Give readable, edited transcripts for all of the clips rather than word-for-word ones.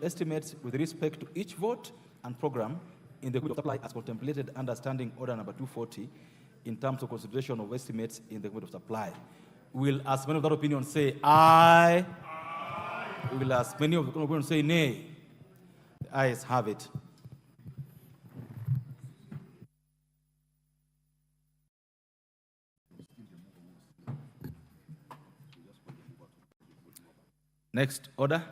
estimates with respect to each vote and program in the Code of Supply as contemplated under Standing Order number 240 in terms of consideration of estimates in the Code of Supply. Will as many of that opinion say aye? Aye. Will as many of the opinion say nay? The ayes have it. Next order.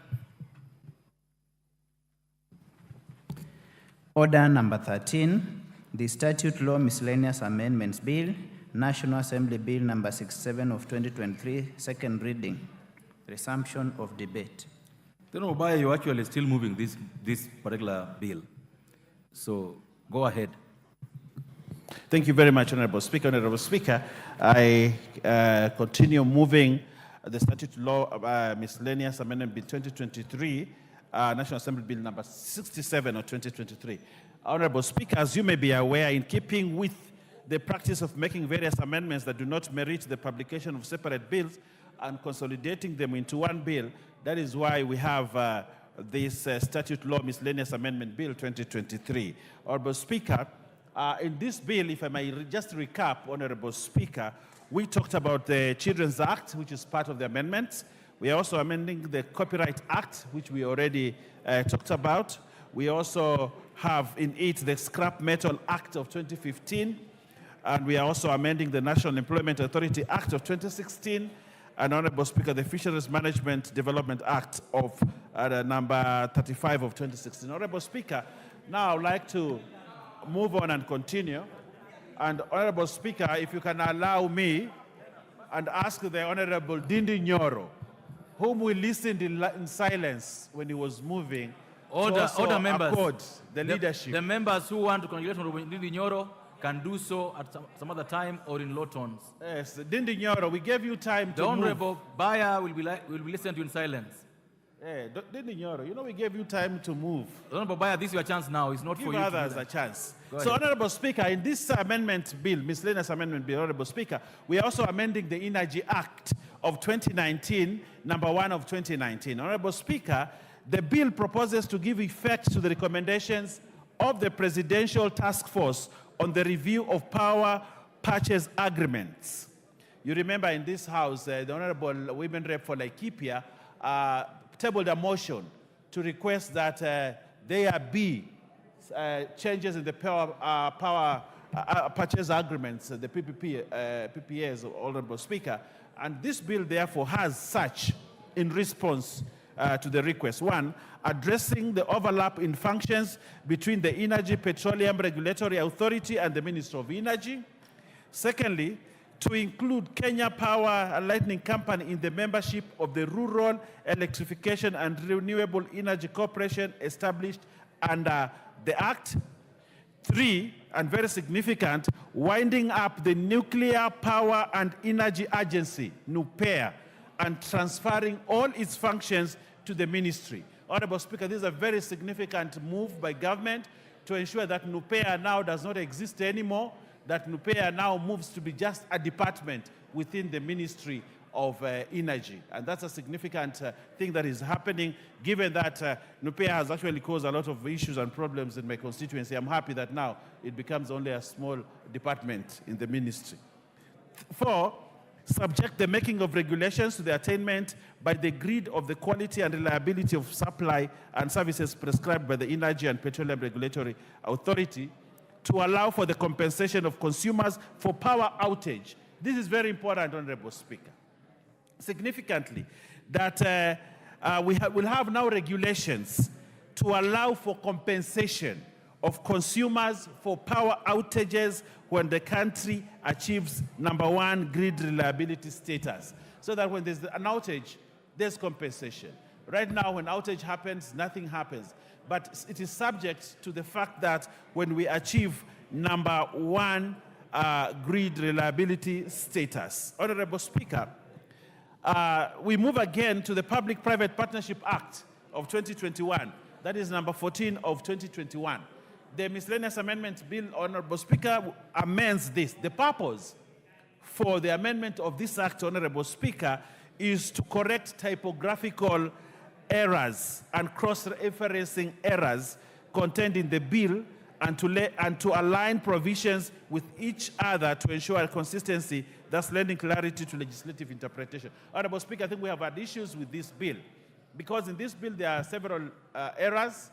Order number 13, the Statute Law Miscellaneous Amendments Bill, National Assembly Bill number 67 of 2023, second reading, resumption of debate. Then Obaya, you're actually still moving this particular bill. So go ahead. Thank you very much, Honorable Speaker. Honorable Speaker, I continue moving the Statute Law Miscellaneous Amendment Bill 2023, National Assembly Bill number 67 of 2023. Honorable Speaker, as you may be aware, in keeping with the practice of making various amendments that do not merit the publication of separate bills and consolidating them into one bill, that is why we have this Statute Law Miscellaneous Amendment Bill 2023. Honorable Speaker, in this bill, if I may just recap, Honorable Speaker, we talked about the Children's Act, which is part of the amendments. We are also amending the Copyright Act, which we already talked about. We also have in it the Scrap Metal Act of 2015, and we are also amending the National Employment Authority Act of 2016, and Honorable Speaker, the Fisheries Management Development Act of number 35 of 2016. Honorable Speaker, now I'd like to move on and continue. And Honorable Speaker, if you can allow me and ask the Honorable Dindi Nyoro, whom we listened in silence when he was moving, Order members. The leadership. The members who want to congratulate Honorable Dindi Nyoro can do so at some other time or in low tones. Yes, Dindi Nyoro, we gave you time to The move. Honorable Baya will be listened to in silence. Yeah, Dindi Nyoro, you know we gave you time to move. Honorable Baya, this is your chance now. It's not Give for you others to do a chance. Go So, ahead. Honorable Speaker, in this amendment bill, miscellaneous amendment bill, Honorable Speaker, we are also amending the Energy Act of 2019, number 1 of 2019. Honorable Speaker, the bill proposes to give effect to the recommendations of the Presidential Task Force on the review of power purchase agreements. You remember in this House, the Honorable Women Rep for Laikipia tabled a motion to request that there be changes in the power purchase agreements, the PPAs, Honorable Speaker. And this bill, therefore, has such in response to the request. One, addressing the overlap in functions between the Energy Petroleum Regulatory Authority and the Ministry of Energy. Secondly, to include Kenya Power and Lightning Company in the membership of the Rural Electrification and Renewable Energy Corporation established under the Act. 3, and very significant, winding up the Nuclear Power and Energy Agency, NUPEA, and transferring all its functions to the ministry. Honorable Speaker, this is a very significant move by government to ensure that NUPEA now does not exist anymore, that NUPEA now moves to be just a department within the Ministry of Energy. And that's a significant thing that is happening, given that NUPEA has actually caused a lot of issues and problems in my constituency. I'm happy that now it becomes only a small department in the ministry. 4, subject the making of regulations to the attainment by the grid of the quality and reliability of supply and services prescribed by the Energy and Petroleum Regulatory Authority to allow for the compensation of consumers for power outage. This is very important, Honorable Speaker. Significantly, that we'll have now regulations to allow for compensation of consumers for power outages when the country achieves #1 grid reliability status. So that when there's an outage, there's compensation. Right now, when outage happens, nothing happens. But it is subject to the fact that when we achieve #1 grid reliability status. Honorable Speaker, we move again to the Public-Private Partnership Act of 2021. That is number 14 of 2021. The miscellaneous amendment bill, Honorable Speaker, amends this. The purpose for the amendment of this act, Honorable Speaker, is to correct typographical errors and cross-referencing errors contained in the bill and to align provisions with each other to ensure consistency, thus lending clarity to legislative interpretation. Honorable Speaker, I think we have had issues with this bill because in this bill there are several errors.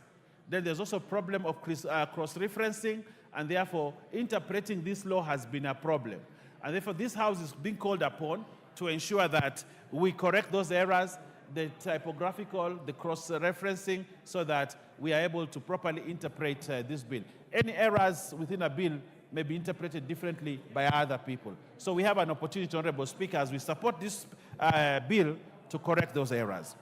Then there's also a problem of cross-referencing, and therefore interpreting this law has been a problem. And therefore this House is being called upon to ensure that we correct those errors, the typographical, the cross-referencing, so that we are able to properly interpret this bill. Any errors within a bill may be interpreted differently by other people. So we have an opportunity, Honorable Speaker, as we support this bill to correct those errors.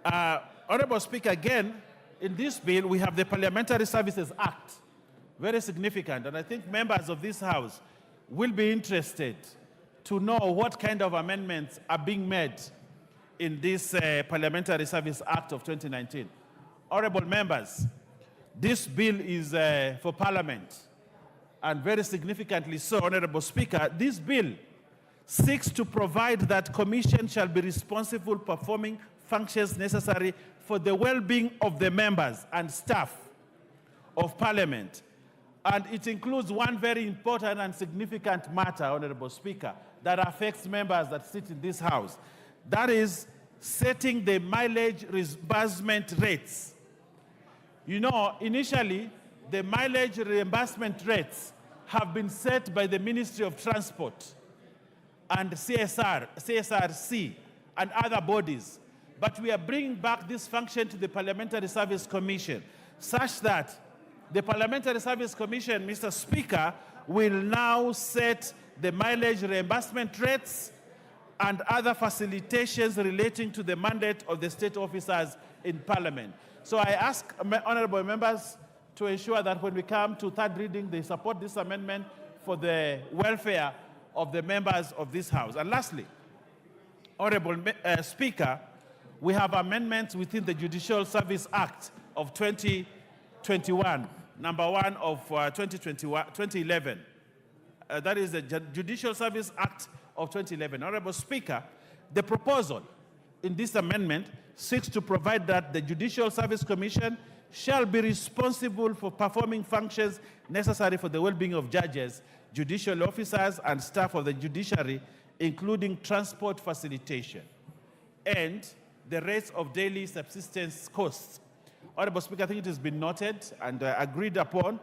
Honorable Speaker, again, in this bill, we have the Parliamentary Services Act, very significant, and I think members of this House will be interested to know what kind of amendments are being made in this Parliamentary Service Act of 2019. Honorable members, this bill is for Parliament, and very significantly so, Honorable Speaker, this bill seeks to provide that Commission shall be responsible for performing functions necessary for the well-being of the members and staff of Parliament. And it includes one very important and significant matter, Honorable Speaker, that affects members that sit in this House. That is setting the mileage reimbursement rates. You know, initially, the mileage reimbursement rates have been set by the Ministry of Transport and CSRC and other bodies. But we are bringing back this function to the Parliamentary Service Commission, such that the Parliamentary Service Commission, Mr. Speaker, will now set the mileage reimbursement rates and other facilitations relating to the mandate of the state officers in Parliament. So I ask honorable members to ensure that when we come to third reading, they support this amendment for the welfare of the members of this House. And lastly, Honorable Speaker, we have amendments within the Judicial Service Act of 2021, number 1 of 2011. That is the Judicial Service Act of 2011. Honorable Speaker, the proposal in this amendment seeks to provide that the Judicial Service Commission shall be responsible for performing functions necessary for the well-being of judges, judicial officers, and staff of the judiciary, including transport facilitation and the rates of daily subsistence costs. Honorable Speaker, I think it has been noted and agreed upon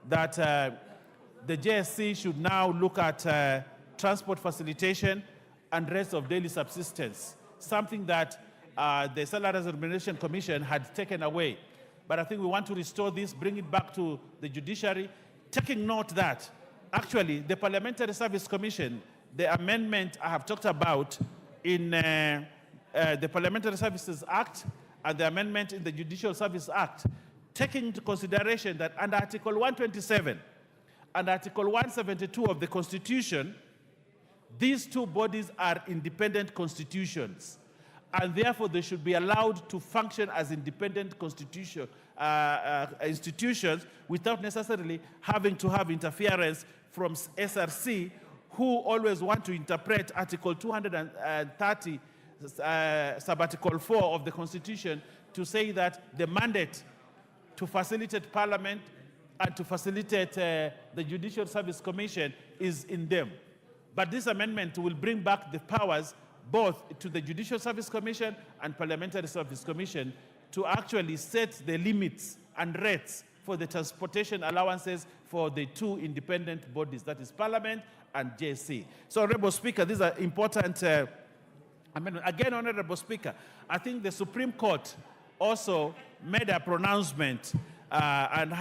that the JSC should now look at transport facilitation and rates of daily subsistence, something that the Salaries and Remuneration Commission had taken away. But I think we want to restore this, bring it back to the judiciary, taking note that actually the Parliamentary Service Commission, the amendment I have talked about in the Parliamentary Services Act and the amendment in the Judicial Service Act, taking into consideration that under Article 127 and Article 172 of the Constitution, these two bodies are independent constitutions, and therefore they should be allowed to function as independent institutions without necessarily having to have interference from SRC, who always want to interpret Article 230, Sub-Article 4 of the Constitution to say that the mandate to facilitate Parliament and to facilitate the Judicial Service Commission is in them. But this amendment will bring back the powers both to the Judicial Service Commission and Parliamentary Service Commission to actually set the limits and rates for the transportation allowances for the two independent bodies, that is Parliament and JSC. So, Honorable Speaker, these are important amendments. Again, Honorable Speaker, I think the Supreme Court also made a pronouncement and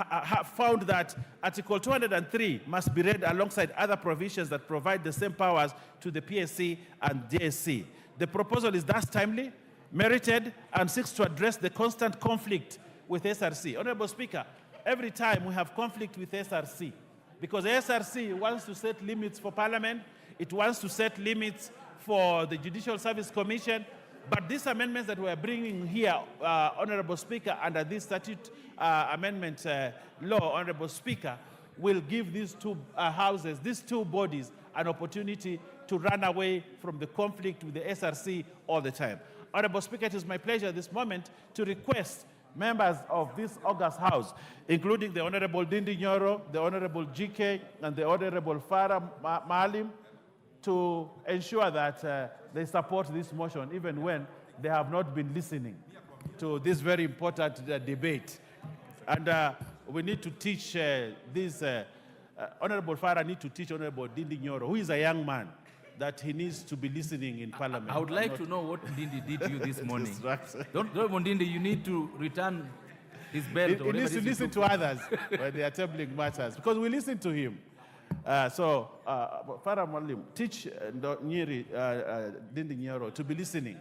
found that Article 203 must be read alongside other provisions that provide the same powers to the PSC and JSC. The proposal is thus timely, merited, and seeks to address the constant conflict with SRC. Honorable Speaker, every time we have conflict with SRC, because SRC wants to set limits for Parliament, it wants to set limits for the Judicial Service Commission, but these amendments that we're bringing here, Honorable Speaker, under this statute amendment law, Honorable Speaker, will give these two houses, these two bodies, an opportunity to run away from the conflict with the SRC all the time. Honorable Speaker, it is my pleasure at this moment to request members of this august House, including the Honorable Dindi Nyoro, the Honorable GK, and the Honorable Farah Maalim, to ensure that they support this motion, even when they have not been listening to this very important debate. And we need to teach Honorable Farah need to teach Honorable Dindi Nyoro, who is a young man, that he needs to be listening in Parliament. I would like to know what Dindi did to you this morning. Don't Dindi, you need to return his belt. He needs to listen to others when they are tabling matters, because we listen to him. Farah Maalim, teach Dindi Nyoro to be listening,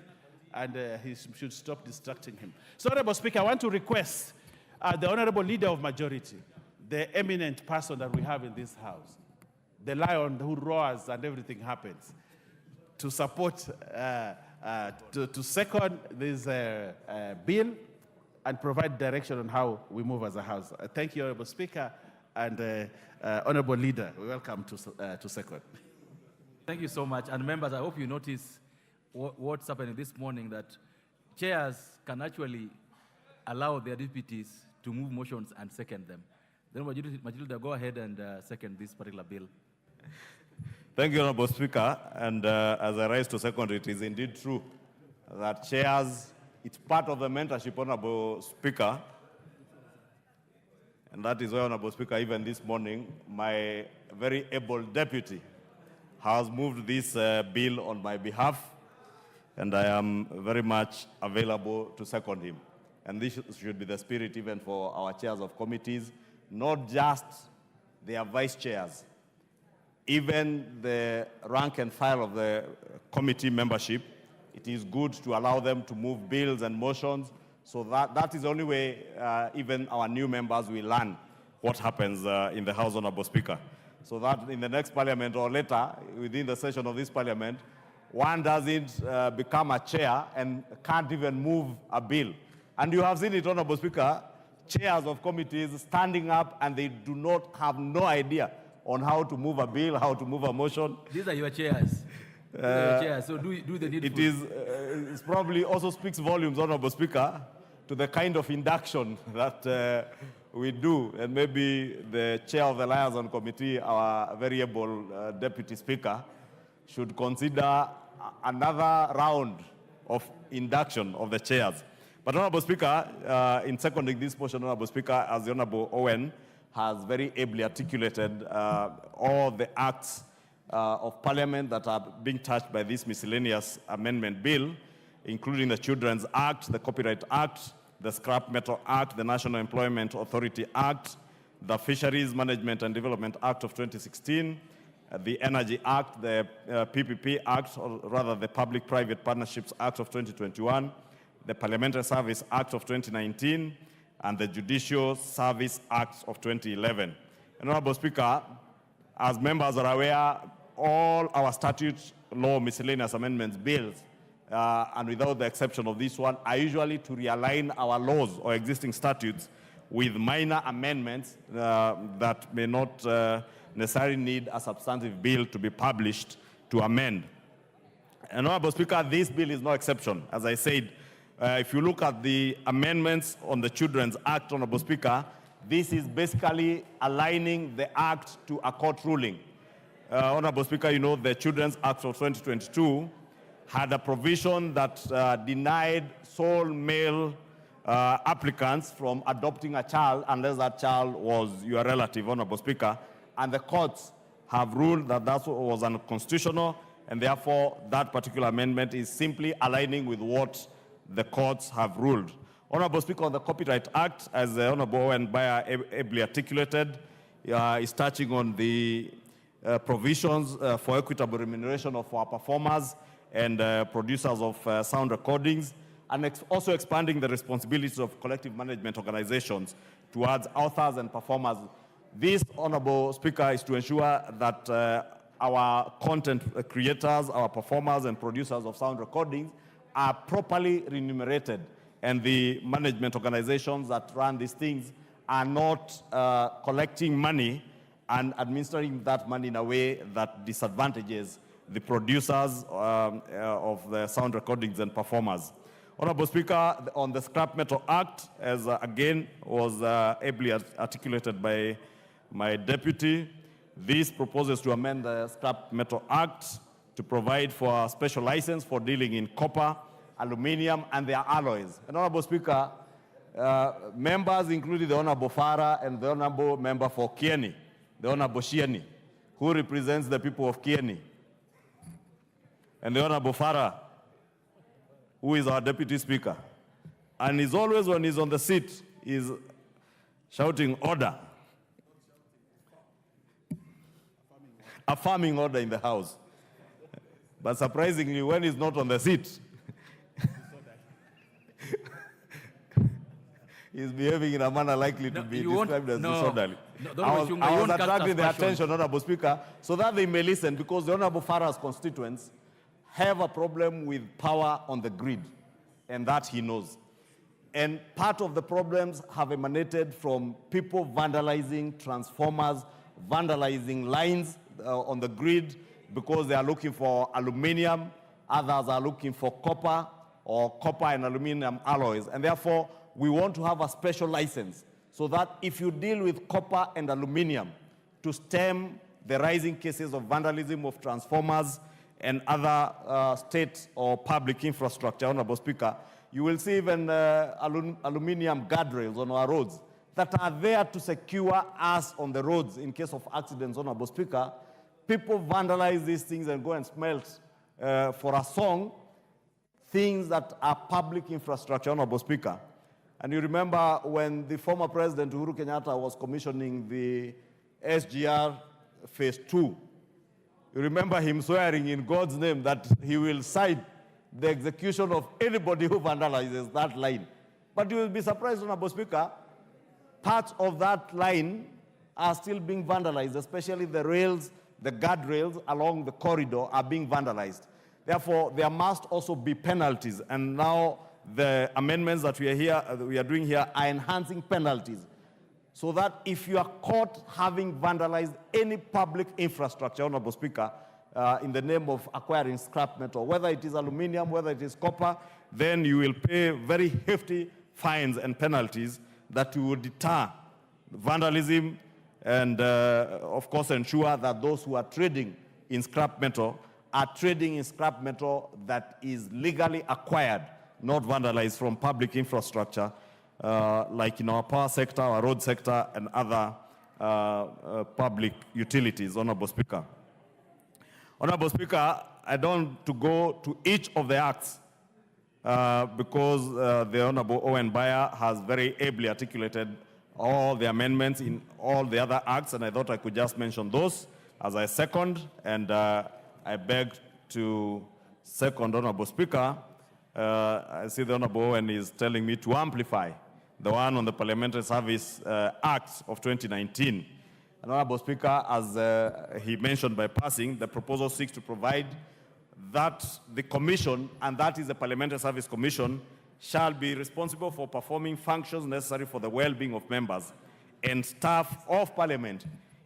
and he should stop distracting him. So, Honorable Speaker, I want to request the Honorable Leader of Majority, the eminent person that we have in this House, the lion who roars and everything happens, to support, to second this bill and provide direction on how we move as a House. Thank you, Honorable Speaker, and Honorable Leader, welcome to second. Thank you so much. And members, I hope you notice what's happening this morning, that chairs can actually allow their deputies to move motions and second them. Then Majilda, go ahead and second this particular bill. Thank you, Honorable Speaker. And as I rise to second, it is indeed true that chairs, it's part of the mentorship, Honorable Speaker. And that is why, Honorable Speaker, even this morning, my very able deputy has moved this bill on my behalf, and I am very much available to second him. And this should be the spirit even for our chairs of committees, not just their vice chairs, even the rank and file of the committee membership. It is good to allow them to move bills and motions, so that is the only way even our new members will learn what happens in the House, Honorable Speaker. So that in the next parliament or later, within the session of this parliament, one doesn't become a chair and can't even move a bill. And you have seen it, Honorable Speaker, chairs of committees standing up and they do not have no idea on how to move a bill, how to move a motion. These are your chairs. These are your chairs. So do the needful. It probably also speaks volumes, Honorable Speaker, to the kind of induction that we do. And maybe the chair of the Liaison Committee, our very able Deputy Speaker, should consider another round of induction of the chairs. But Honorable Speaker, in seconding this motion, Honorable Speaker, as the Honorable Owen has very ably articulated all the acts of Parliament that are being touched by this miscellaneous amendment bill, including the Children's Act, the Copyright Act, the Scrap Metal Act, the National Employment Authority Act, the Fisheries Management and Development Act of 2016, the Energy Act, the PPP Act, or rather the Public-Private Partnerships Act of 2021, the Parliamentary Service Act of 2019, and the Judicial Service Act of 2011. And Honorable Speaker, as members are aware, all our statute law miscellaneous amendments bills, and without the exception of this one, are usually to realign our laws or existing statutes with minor amendments that may not necessarily need a substantive bill to be published to amend. And Honorable Speaker, this bill is no exception. As I said, if you look at the amendments on the Children's Act, Honorable Speaker, this is basically aligning the act to a court ruling. Honorable Speaker, you know the Children's Act of 2022 had a provision that denied sole male applicants from adopting a child unless that child was your relative, Honorable Speaker, and the courts have ruled that that was unconstitutional, and therefore that particular amendment is simply aligning with what the courts have ruled. Honorable Speaker, on the Copyright Act, as the Honorable Owen Bayer ably articulated, is touching on the provisions for equitable remuneration of our performers and producers of sound recordings, and also expanding the responsibilities of collective management organizations towards authors and performers. This, Honorable Speaker, is to ensure that our content creators, our performers and producers of sound recordings are properly remunerated, and the management organizations that run these things are not collecting money and administering that money in a way that disadvantages the producers of the sound recordings and performers. Honorable Speaker, on the Scrap Metal Act, as again was ably articulated by my deputy, this proposes to amend the Scrap Metal Act to provide for a special license for dealing in copper, aluminium, and their alloys. And Honorable Speaker, members including the Honorable Farah and the Honorable Member for Kieni, the Honorable Shieni, who represents the people of Kieni, and the Honorable Farah, who is our Deputy Speaker. And he's always, when he's on the seat, he's shouting order. Affirming order in the House. But surprisingly, when he's not on the seat, he's behaving in a manner likely to be described as disorderly. I was attracting the attention, Honorable Speaker, so that they may listen, because the Honorable Farah's constituents have a problem with power on the grid, and that he knows. And part of the problems have emanated from people vandalizing transformers, vandalizing lines on the grid because they are looking for aluminium, others are looking for copper or copper and aluminium alloys. And therefore, we want to have a special license so that if you deal with copper and aluminium to stem the rising cases of vandalism of transformers and other state or public infrastructure, Honorable Speaker, you will see even aluminium guardrails on our roads that are there to secure us on the roads in case of accidents, Honorable Speaker. People vandalize these things and go and smelt for a song things that are public infrastructure, Honorable Speaker. And you remember when the former President Uhuru Kenyatta was commissioning the SGR Phase 2, you remember him swearing in God's name that he will cite the execution of anybody who vandalizes that line. But you will be surprised, Honorable Speaker, parts of that line are still being vandalized, especially the rails, the guardrails along the corridor are being vandalized. Therefore, there must also be penalties. And now the amendments that we are doing here are enhancing penalties, so that if you are caught having vandalized any public infrastructure, Honorable Speaker, in the name of acquiring scrap metal, whether it is aluminium, whether it is copper, then you will pay very hefty fines and penalties that will deter vandalism and, of course, ensure that those who are trading in scrap metal are trading in scrap metal that is legally acquired, not vandalized from public infrastructure, like in our power sector, our road sector, and other public utilities, Honorable Speaker. Honorable Speaker, I don't want to go to each of the acts because the Honorable Owen Bayer has very ably articulated all the amendments in all the other acts, and I thought I could just mention those as I second, and I beg to second, Honorable Speaker. I see the Honorable Owen is telling me to amplify the one on the Parliamentary Service Act of 2019. And Honorable Speaker, as he mentioned by passing, the proposal seeks to provide that the Commission, and that is the Parliamentary Service Commission, shall be responsible for performing functions necessary for the well-being of members and staff of Parliament,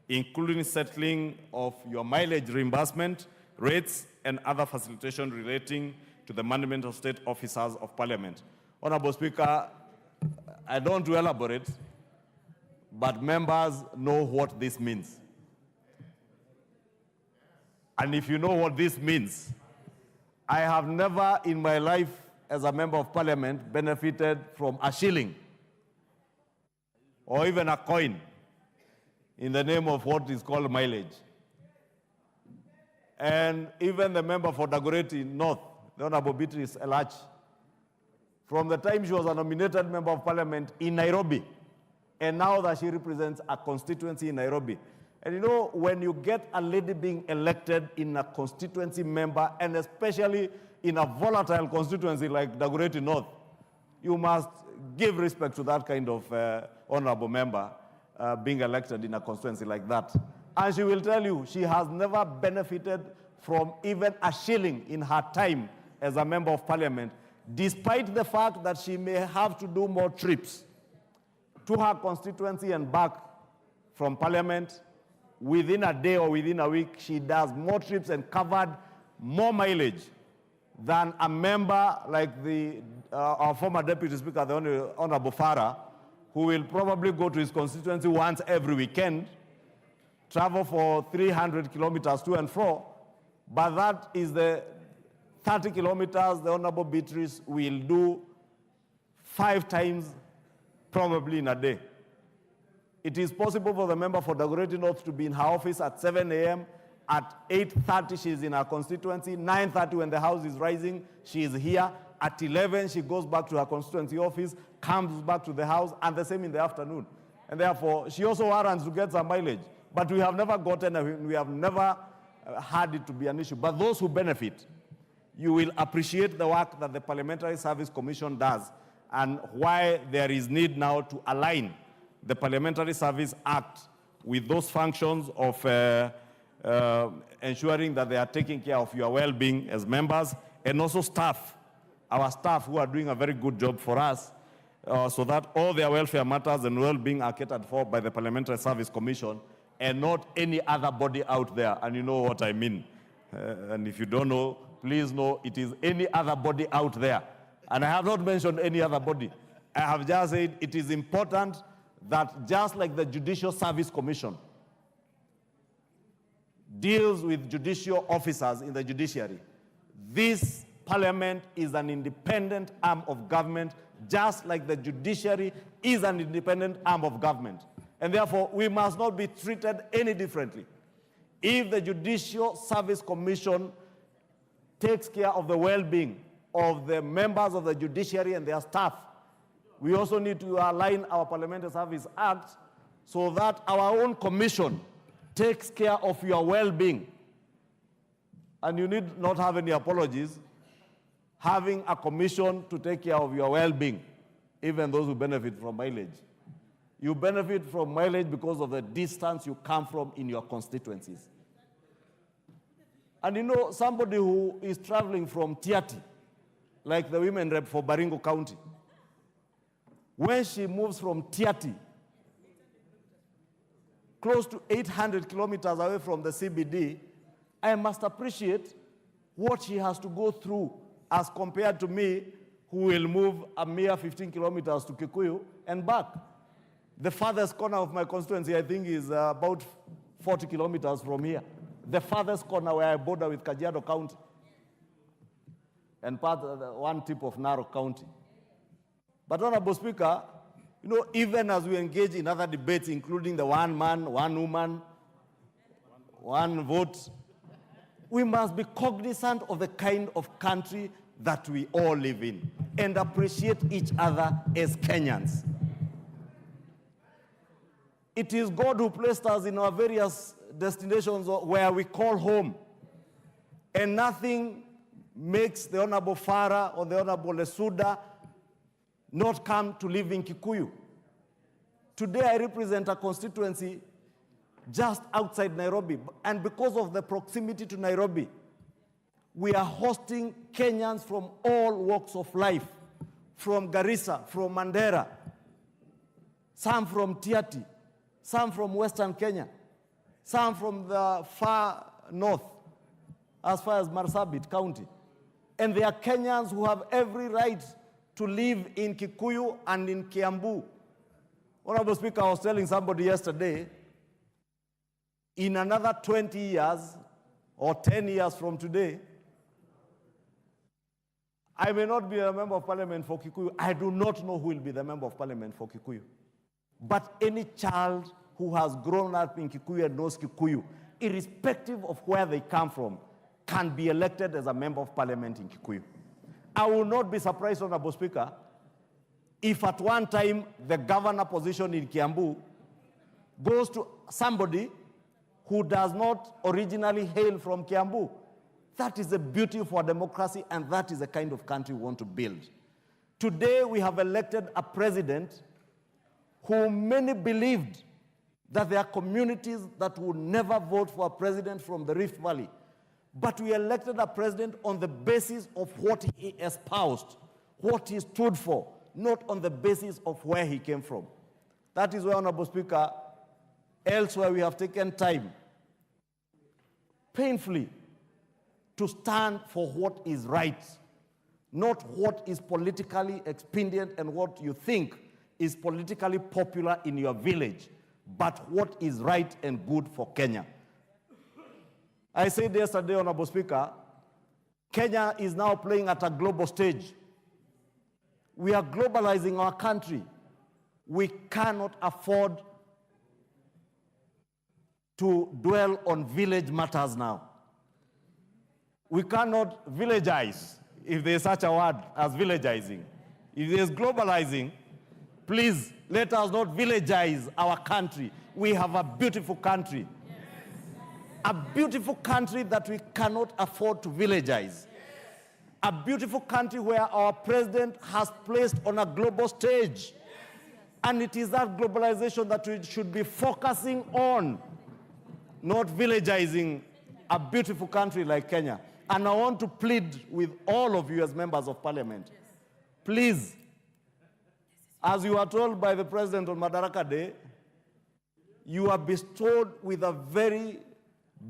including settling of your mileage reimbursement rates and other facilitation relating to the management of state officers of Parliament. Honorable Speaker, I don't want to elaborate, but members know what this means. And if you know what this means, I have never in my life as a member of Parliament benefited from a shilling or even a coin in the name of what is called mileage. And even the member for Dagoretti North, the Honorable Beatrice Elach, from the time she was a nominated member of Parliament in Nairobi, and now that she represents a constituency in Nairobi. And you know, when you get a lady being elected in a constituency member, and especially in a volatile constituency like Dagoretti North, you must give respect to that kind of honorable member being elected in a constituency like that. And she will tell you she has never benefited from even a shilling in her time as a member of Parliament, despite the fact that she may have to do more trips to her constituency and back from Parliament. Within a day or within a week, she does more trips and covered more mileage than a member like our former Deputy Speaker, the Honorable Farah, who will probably go to his constituency once every weekend, travel for 300 kilometers to and fro, but that is the 30 kilometers the Honorable Beatrice will do 5 times probably in a day. It is possible for the member for Dagoretti North to be in her office at 7 a.m. At 8:30, she's in her constituency. 9:30, when the house is rising, she is here. At 11, she goes back to her constituency office, comes back to the house, and the same in the afternoon. And therefore, she also warrants to get some mileage. But we have never gotten, we have never had it to be an issue. But those who benefit, you will appreciate the work that the Parliamentary Service Commission does and why there is need now to align the Parliamentary Service Act with those functions of ensuring that they are taking care of your well-being as members, and also staff, our staff who are doing a very good job for us, so that all their welfare matters and well-being are catered for by the Parliamentary Service Commission and not any other body out there. And you know what I mean. And if you don't know, please know it is any other body out there. And I have not mentioned any other body. I have just said it is important that just like the Judicial Service Commission deals with judicial officers in the judiciary, this parliament is an independent arm of government, just like the judiciary is an independent arm of government. And therefore, we must not be treated any differently. If the Judicial Service Commission takes care of the well-being of the members of the judiciary and their staff, we also need to align our Parliamentary Service Act so that our own commission takes care of your well-being. And you need not have any apologies having a commission to take care of your well-being, even those who benefit from mileage. You benefit from mileage because of the distance you come from in your constituencies. And you know, somebody who is traveling from Tiati, like the women rep for Baringo County, when she moves from Tiati, close to 800 kilometers away from the CBD, I must appreciate what she has to go through as compared to me, who will move a mere 15 kilometers to Kikuyu and back. The farthest corner of my constituency, I think, is about 40 kilometers from here. The farthest corner where I border with Kajiado County and one tip of Narok County. But Honorable Speaker, you know, even as we engage in other debates, including the one man, one woman, one vote, we must be cognizant of the kind of country that we all live in and appreciate each other as Kenyans. It is God who placed us in our various destinations where we call home. And nothing makes the Honorable Farah or the Honorable Lesuda not come to live in Kikuyu. Today I represent a constituency just outside Nairobi. And because of the proximity to Nairobi, we are hosting Kenyans from all walks of life, from Garissa, from Mandera, some from Tiati, some from Western Kenya, some from the far north, as far as Marsabit County. And they are Kenyans who have every right to live in Kikuyu and in Kiambu. Honorable Speaker, I was telling somebody yesterday, in another 20 years or 10 years from today, I may not be a member of parliament for Kikuyu. I do not know who will be the member of parliament for Kikuyu. But any child who has grown up in Kikuyu and knows Kikuyu, irrespective of where they come from, can be elected as a member of parliament in Kikuyu. I will not be surprised, Honorable Speaker, if at one time the governor position in Kiambu goes to somebody who does not originally hail from Kiambu. That is the beauty for democracy, and that is the kind of country we want to build. Today we have elected a president who many believed that there are communities that would never vote for a president from the Rift Valley. But we elected a president on the basis of what he espoused, what he stood for, not on the basis of where he came from. That is why, Honorable Speaker, elsewhere we have taken time, painfully, to stand for what is right, not what is politically expedient and what you think is politically popular in your village, but what is right and good for Kenya. I said yesterday, Honorable Speaker, Kenya is now playing at a global stage. We are globalizing our country. We cannot afford to dwell on village matters now. We cannot villagize, if there's such a word as villagizing. If there's globalizing, please let us not villagize our country. We have a beautiful country. A beautiful country that we cannot afford to villagize. A beautiful country where our president has placed on a global stage. And it is that globalization that we should be focusing on, not villagizing a beautiful country like Kenya. And I want to plead with all of you as members of parliament, please, as you are told by the president on Madaraka Day, you are bestowed with a very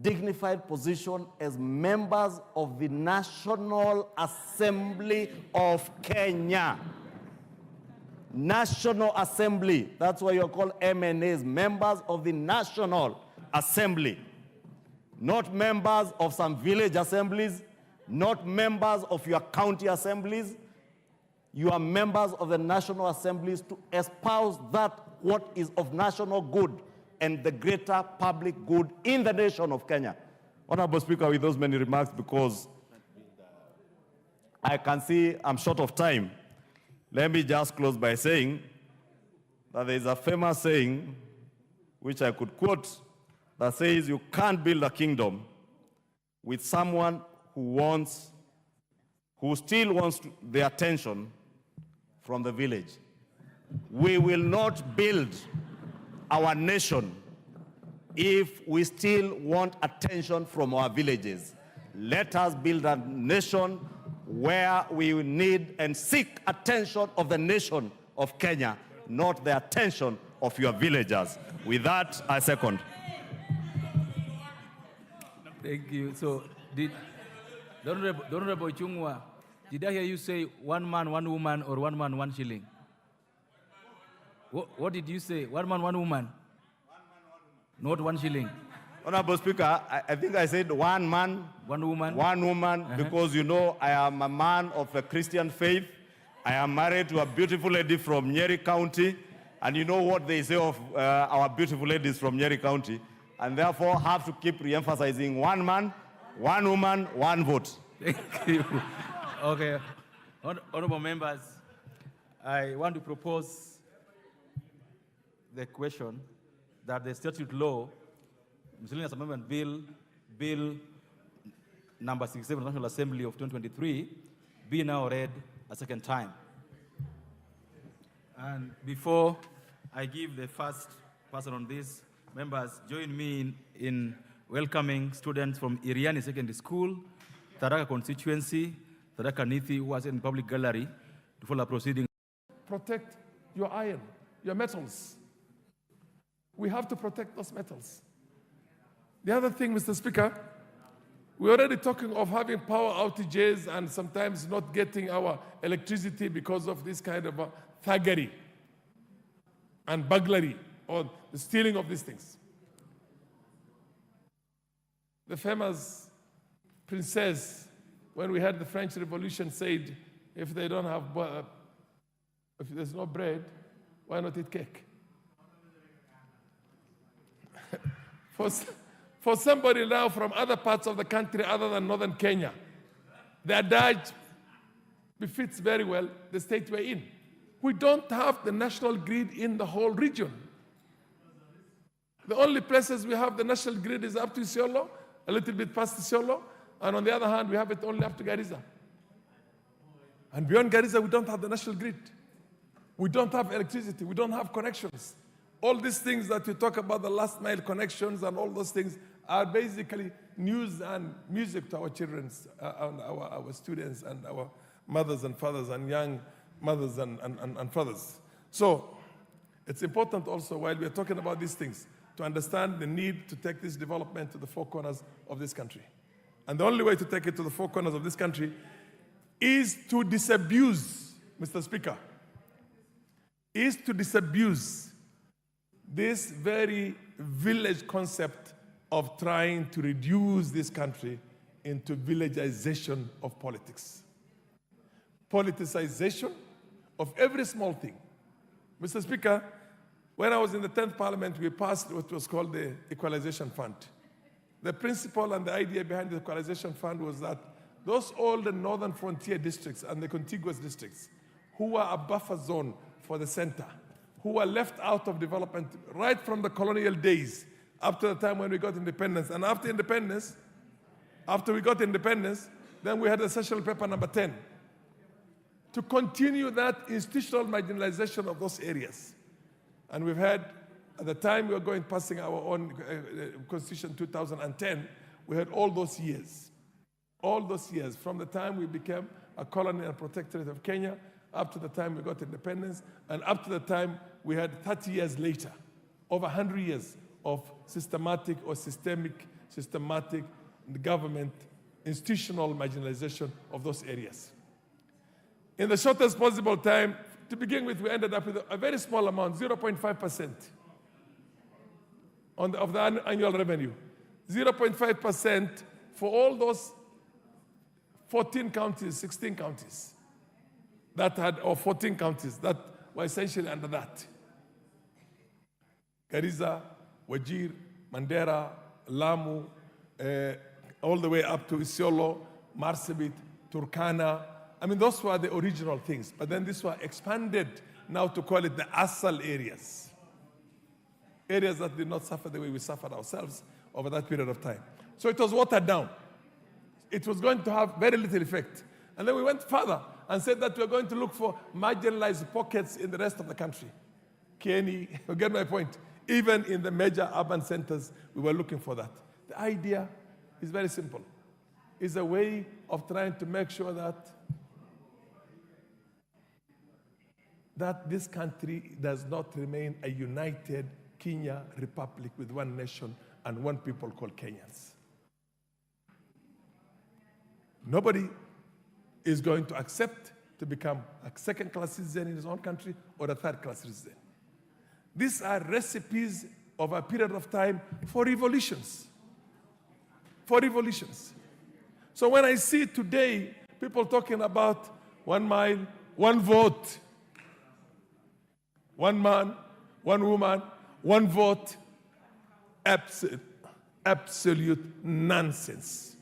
dignified position as members of the National Assembly of Kenya. National Assembly, that's why you're called MNAs, members of the National Assembly. Not members of some village assemblies, not members of your county assemblies. You are members of the National Assemblies to espouse that what is of national good and the greater public good in the nation of Kenya. Honorable Speaker, with those many remarks, because I can see I'm short of time, let me just close by saying that there is a famous saying, which I could quote, that says you can't build a kingdom with someone who still wants the attention from the village. We will not build our nation if we still want attention from our villages. Let us build a nation where we need and seek attention of the nation of Kenya, not the attention of your villagers. With that, I second. Thank you. So, the Honorable Chungwa, did I hear you say 1 man, 1 woman, or 1 man, 1 shilling? What did you say? 1 man, 1 woman? Not 1 shilling. Honorable Speaker, I think I said 1 man, 1 woman, 1 woman, because you know I am a man of a Christian faith. I am married to a beautiful lady from Nyeri County, and you know what they say of our beautiful ladies from Nyeri County, and therefore have to keep re-emphasizing 1 man, 1 woman, 1 vote. Thank you. Okay. Honorable members, I want to propose the question that the statute law, Miscellaneous Amendment Bill number 67 National Assembly of 2023, be now read a second time. And before I give the first person on this, members, join me in welcoming students from Iriani Secondary School, Tharaka constituency, Tharaka Nithi, who was in public gallery to follow proceedings. Protect your iron, your metals. We have to protect those metals. The other thing, Mr. Speaker, we're already talking of having power outages and sometimes not getting our electricity because of this kind of thuggery and burglary or the stealing of these things. The famous princess, when we had the French Revolution, said, if they don't have, if there's no bread, why not eat cake? For somebody now from other parts of the country other than northern Kenya, the adage befits very well the state we're in. We don't have the national grid in the whole region. The only places we have the national grid is up to Isiolo, a little bit past Isiolo, and on the other hand, we have it only up to Garissa. And beyond Garissa, we don't have the national grid. We don't have electricity. We don't have connections. All these things that we talk about, the last mile connections and all those things, are basically news and music to our children, and our students, and our mothers and fathers, and young mothers and fathers. So it's important also, while we are talking about these things, to understand the need to take this development to the four corners of this country. And the only way to take it to the four corners of this country is to disabuse, Mr. Speaker, is to disabuse this very village concept of trying to reduce this country into villagization of politics. Politicization of every small thing. Mr. Speaker, when I was in the 10th Parliament, we passed what was called the Equalization Fund. The principle and the idea behind the Equalization Fund was that those all the northern frontier districts and the contiguous districts who were a buffer zone for the center, who were left out of development right from the colonial days up to the time when we got independence. And after we got independence, then we had the Essential Paper number 10 to continue that institutional marginalization of those areas. And we've had, at the time we were passing our own Constitution 2010, we had all those years from the time we became a colony and protectorate of Kenya up to the time we got independence, and up to the time we had 30 years later, over 100 years of systematic government, institutional marginalization of those areas. In the shortest possible time, to begin with, we ended up with a very small amount, 0.5% of the annual revenue. 0.5% for all those 14 counties, 16 counties that had, or 14 counties that were essentially under that. Garissa, Wajir, Mandera, Lamu, all the way up to Isiolo, Marsabit, Turkana. I mean, those were the original things. But then these were expanded now to call it the ASAL areas. Areas that did not suffer the way we suffered ourselves over that period of time. So it was watered down. It was going to have very little effect. And then we went further and said that we are going to look for marginalized pockets in the rest of the country. Kenny, you get my point? Even in the major urban centers, we were looking for that. The idea is very simple. It's a way of trying to make sure that this country does not remain a united Kenya republic with one nation and one people called Kenyans. Nobody is going to accept to become a second-class citizen in his own country or a third-class citizen. These are recipes of a period of time for revolutions. For revolutions. So when I see today people talking about 1 mile, 1 vote, 1 man, 1 woman, 1 vote, absolute nonsense.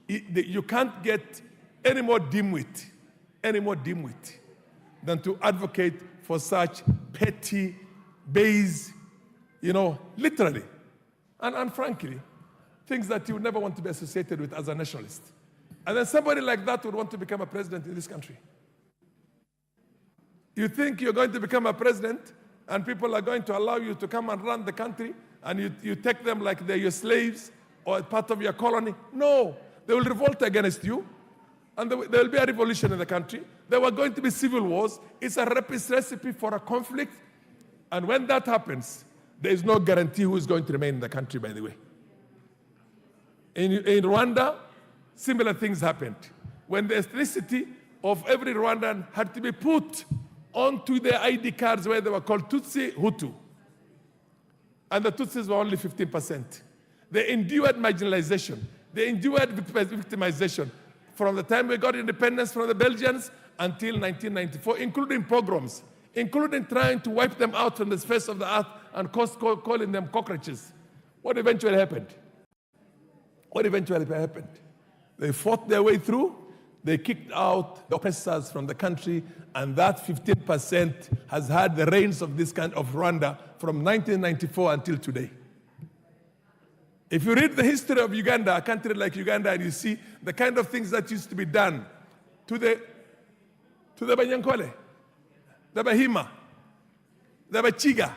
You can't get any more dimwit than to advocate for such petty, base, literally, and frankly, things that you would never want to be associated with as a nationalist. And then somebody like that would want to become a president in this country. You think you're going to become a president and people are going to allow you to come and run the country and you take them like they're your slaves or part of your colony? No, they will revolt against you and there will be a revolution in the country. There were going to be civil wars. It's a recipe for a conflict. And when that happens, there is no guarantee who is going to remain in the country, by the way. In Rwanda, similar things happened. When the ethnicity of every Rwandan had to be put onto their ID cards where they were called Tutsi, Hutu. And the Tutsis were only 15%. They endured marginalization. They endured victimization from the time we got independence from the Belgians until 1994, including pogroms, including trying to wipe them out from the face of the earth and calling them cockroaches. What eventually happened? They fought their way through. They kicked out the oppressors from the country, and that 15% has had the reins of this kind of Rwanda from 1994 until today. If you read the history of Uganda, a country like Uganda, and you see the kind of things that used to be done to the Banyankole, the Bahima, the Bachiga,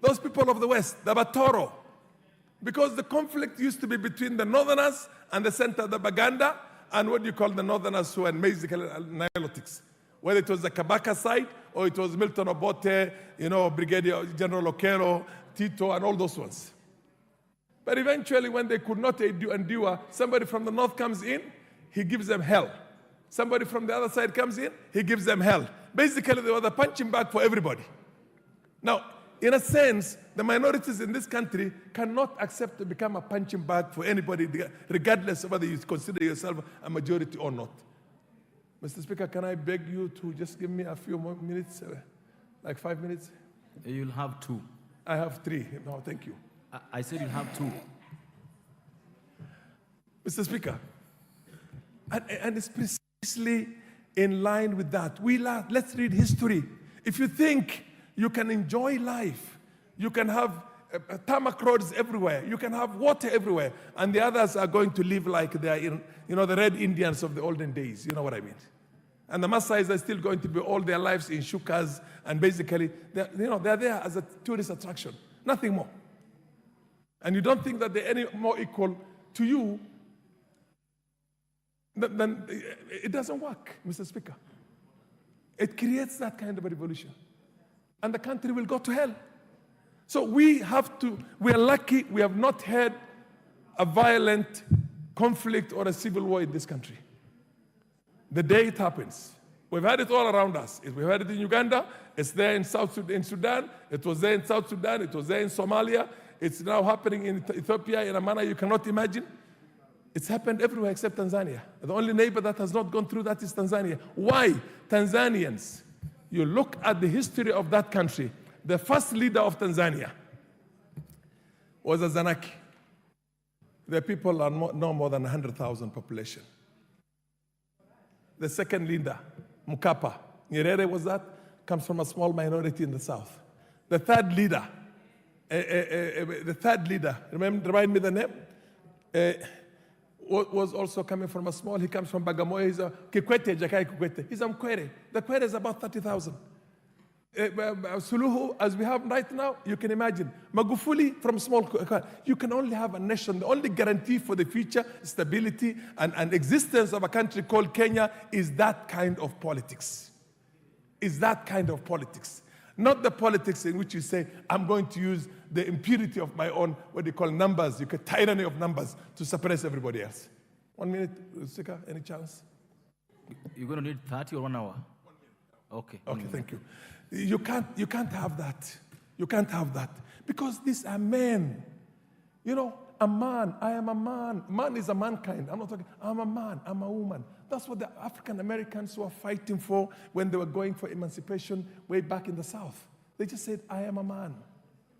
those people of the West, the Batoro, because the conflict used to be between the northerners and the center, the Baganda, and what you call the northerners who were basically Nilotics. Whether it was the Kabaka side or it was Milton Obote, Brigadier General Okero, Tito, and all those ones. But eventually, when they could not endure, somebody from the north comes in, he gives them hell. Somebody from the other side comes in, he gives them hell. Basically, they were the punching bag for everybody. Now, in a sense, the minorities in this country cannot accept to become a punching bag for anybody, regardless of whether you consider yourself a majority or not. Mr. Speaker, can I beg you to just give me a few more minutes, like 5 minutes? You'll have 2. I have 3. No, thank you. I said you'll have 2. Mr. Speaker, and it's precisely in line with that. Let's read history. If you think you can enjoy life, you can have tarmac roads everywhere, you can have water everywhere, and the others are going to live like they are in, the Red Indians of the olden days. You know what I mean? And the Maasais are still going to be all their lives in shukas, and basically, they're there as a tourist attraction, nothing more. And you don't think that they're any more equal to you, then it doesn't work, Mr. Speaker. It creates that kind of a revolution. And the country will go to hell. So we are lucky we have not had a violent conflict or a civil war in this country. The day it happens, we've had it all around us. We've had it in Uganda, it's there in Sudan, it was there in South Sudan, it was there in Somalia, it's now happening in Ethiopia in a manner you cannot imagine. It's happened everywhere except Tanzania. The only neighbor that has not gone through that is Tanzania. Why? Tanzanians, you look at the history of that country, the first leader of Tanzania was a Zanaki. The people are no more than 100,000 population. The second leader, Mkapa, Nyerere was that, comes from a small minority in the south. The third leader, remind me the name, was also coming from he comes from Bagamoyo, he's a Kikwete, Jakaya Kikwete. He's a Mkwere. The Kwere is about 30,000. Suluhu, as we have right now, you can imagine. Magufuli from small, you can only have a nation. The only guarantee for the future stability and existence of a country called Kenya is that kind of politics. Is that kind of politics. Not the politics in which you say, I'm going to use the impurity of my own, what they call numbers, tyranny of numbers, to suppress everybody else. 1 minute, Speaker, any chance? You're going to need 30 or 1 hour? 1 minute. Okay. Okay, thank you. You can't have that. You can't have that. Because these are men. A man, I am a man. Man is a mankind. I'm not talking, I'm a man, I'm a woman. That's what the African Americans were fighting for when they were going for emancipation way back in the South. They just said, I am a man.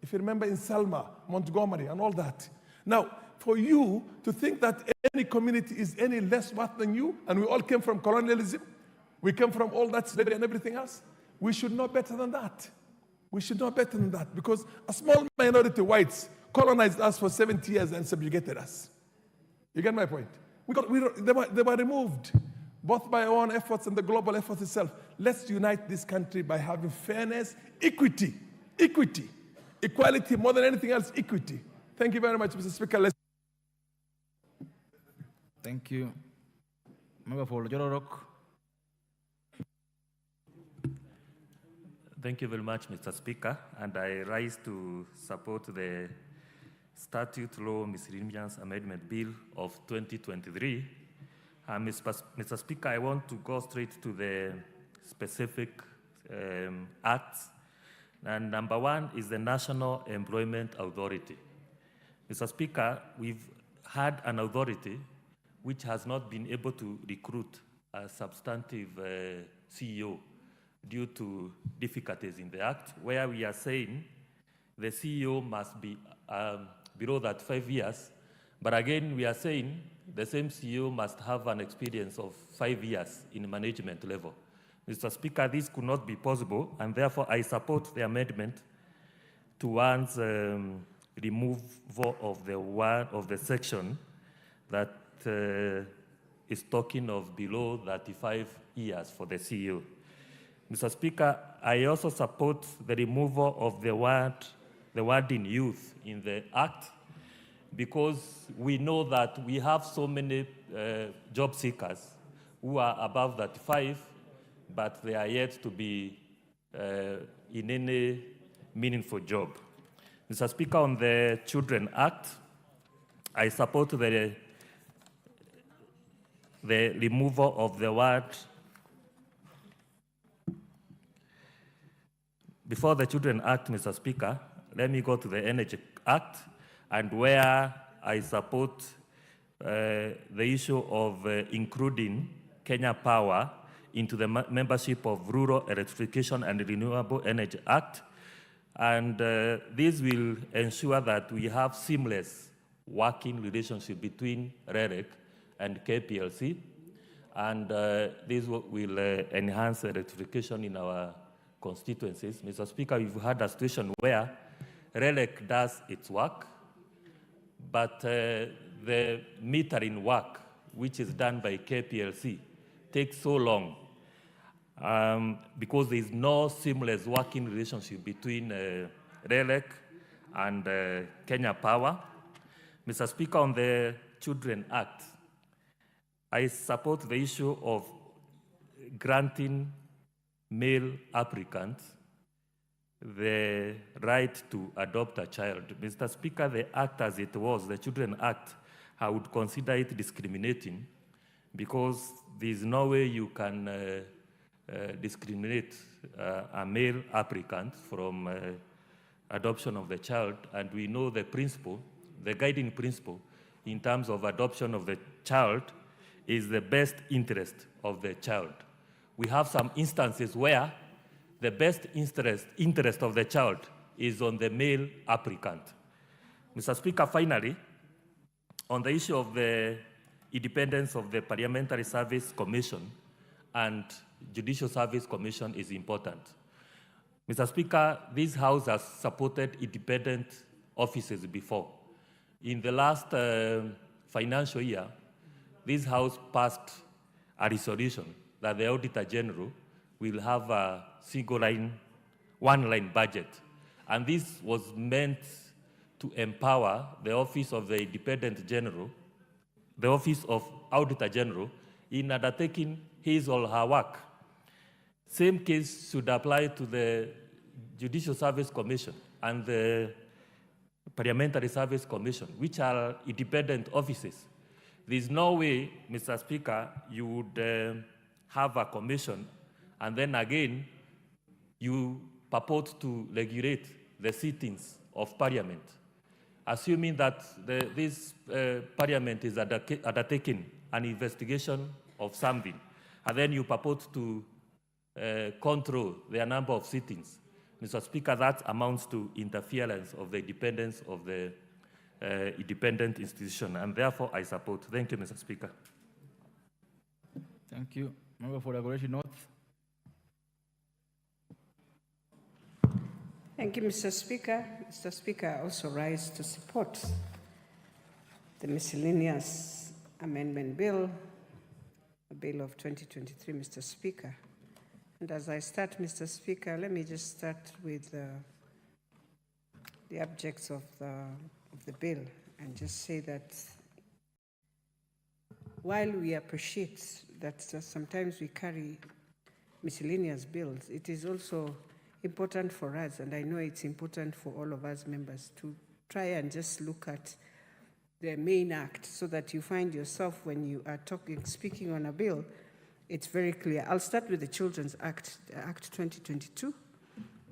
If you remember in Selma, Montgomery, and all that. Now, for you to think that any community is any less worth than you, and we all came from colonialism, we came from all that slavery and everything else, we should know better than that. We should know better than that, because a small minority whites colonized us for 70 years and subjugated us. You get my point? They were removed, both by our own efforts and the global effort itself. Let's unite this country by having fairness, equity, equality, more than anything else, equity. Thank you very much, Mr. Speaker. Thank you. Member for Jororok. Thank you very much, Mr. Speaker, and I rise to support the Statute Law Miscellaneous Amendment Bill of 2023. Mr. Speaker, I want to go straight to the specific acts. And number 1 is the National Employment Authority. Mr. Speaker, we've had an authority which has not been able to recruit a substantive CEO due to difficulties in the Act, where we are saying the CEO must be below that 5 years. But again, we are saying the same CEO must have an experience of 5 years in management level. Mr. Speaker, this could not be possible, and therefore I support the amendment towards removal of the section that is talking of below 35 years for the CEO. Mr. Speaker, I also support the removal of the wording youth in the Act, because we know that we have so many job seekers who are above 35, but they are yet to be in any meaningful job. Mr. Speaker, on the Children Act, I support the removal of the word before the Children Act, Mr. Speaker. Let me go to the Energy Act, and where I support the issue of including Kenya Power into the membership of Rural Electrification and Renewable Energy Act. And this will ensure that we have seamless working relationship between REREC and KPLC. And this will enhance electrification in our constituencies. Mr. Speaker, we've had a situation where REREC does its work, but the metering work, which is done by KPLC, takes so long because there is no seamless working relationship between REREC and Kenya Power. Mr. Speaker, on the Children Act, I support the issue of granting male applicants the right to adopt a child. Mr. Speaker, the Act as it was, the Children Act, I would consider it discriminating because there's no way you can discriminate a male applicant from adoption of the child. And we know the principle, the guiding principle in terms of adoption of the child is the best interest of the child. We have some instances where the best interest of the child is on the male applicant. Mr. Speaker, finally, on the issue of the independence of the Parliamentary Service Commission and Judicial Service Commission is important. Mr. Speaker, this House has supported independent offices before. In the last financial year, this House passed a resolution that the Auditor General will have a single line, one-line budget. And this was meant to empower the Office of the Independent General, the Office of Auditor General, in undertaking his or her work. Same case should apply to the Judicial Service Commission and the Parliamentary Service Commission, which are independent offices. There's no way, Mr. Speaker, you would have a commission and then again you purport to regulate the sittings of Parliament, assuming that this Parliament is undertaking an investigation of something, and then you purport to control their number of sittings. Mr. Speaker, that amounts to interference of the independence of the independent institution, and therefore I support. Thank you, Mr. Speaker. Thank you. Member for Dagoretti North. Thank you, Mr. Speaker. Mr. Speaker, I also rise to support the miscellaneous amendment bill, a bill of 2023, Mr. Speaker. And as I start, Mr. Speaker, let me just start with the objects of the bill and just say that while we appreciate that sometimes we carry miscellaneous bills, it is also important for us, and I know it's important for all of us members, to try and just look at the main act so that you find yourself when you are speaking on a bill, it's very clear. I'll start with the Children's Act, Act 2022,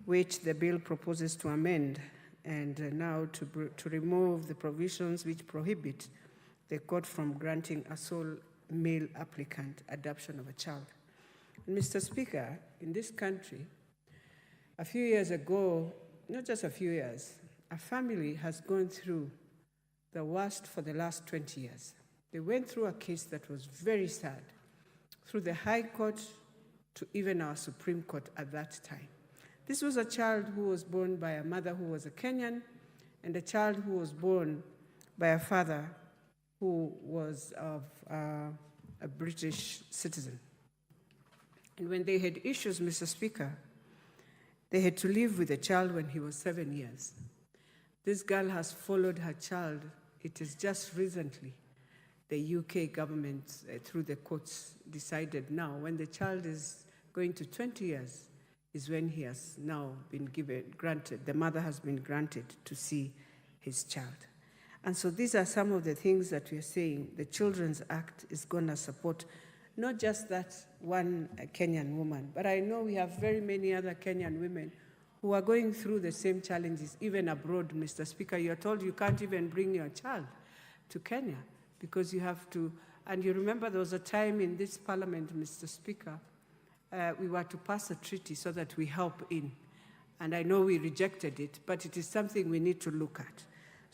which the bill proposes to amend and now to remove the provisions which prohibit the court from granting a sole male applicant adoption of a child. And Mr. Speaker, in this country, a few years ago, not just a few years, a family has gone through the worst for the last 20 years. They went through a case that was very sad, through the High Court to even our Supreme Court at that time. This was a child who was born by a mother who was a Kenyan and a child who was born by a father who was of a British citizen. And when they had issues, Mr. Speaker, they had to live with the child when he was 7 years. This girl has followed her child. It is just recently the UK government, through the courts, decided now when the child is going to 20 years is when he has now been granted, the mother has been granted to see his child. And so these are some of the things that we are saying. The Children's Act is going to support not just that one Kenyan woman, but I know we have very many other Kenyan women who are going through the same challenges, even abroad, Mr. Speaker. You're told you can't even bring your child to Kenya because you have to, and you remember there was a time in this parliament, Mr. Speaker, we were to pass a treaty so that we help in. And I know we rejected it, but it is something we need to look at.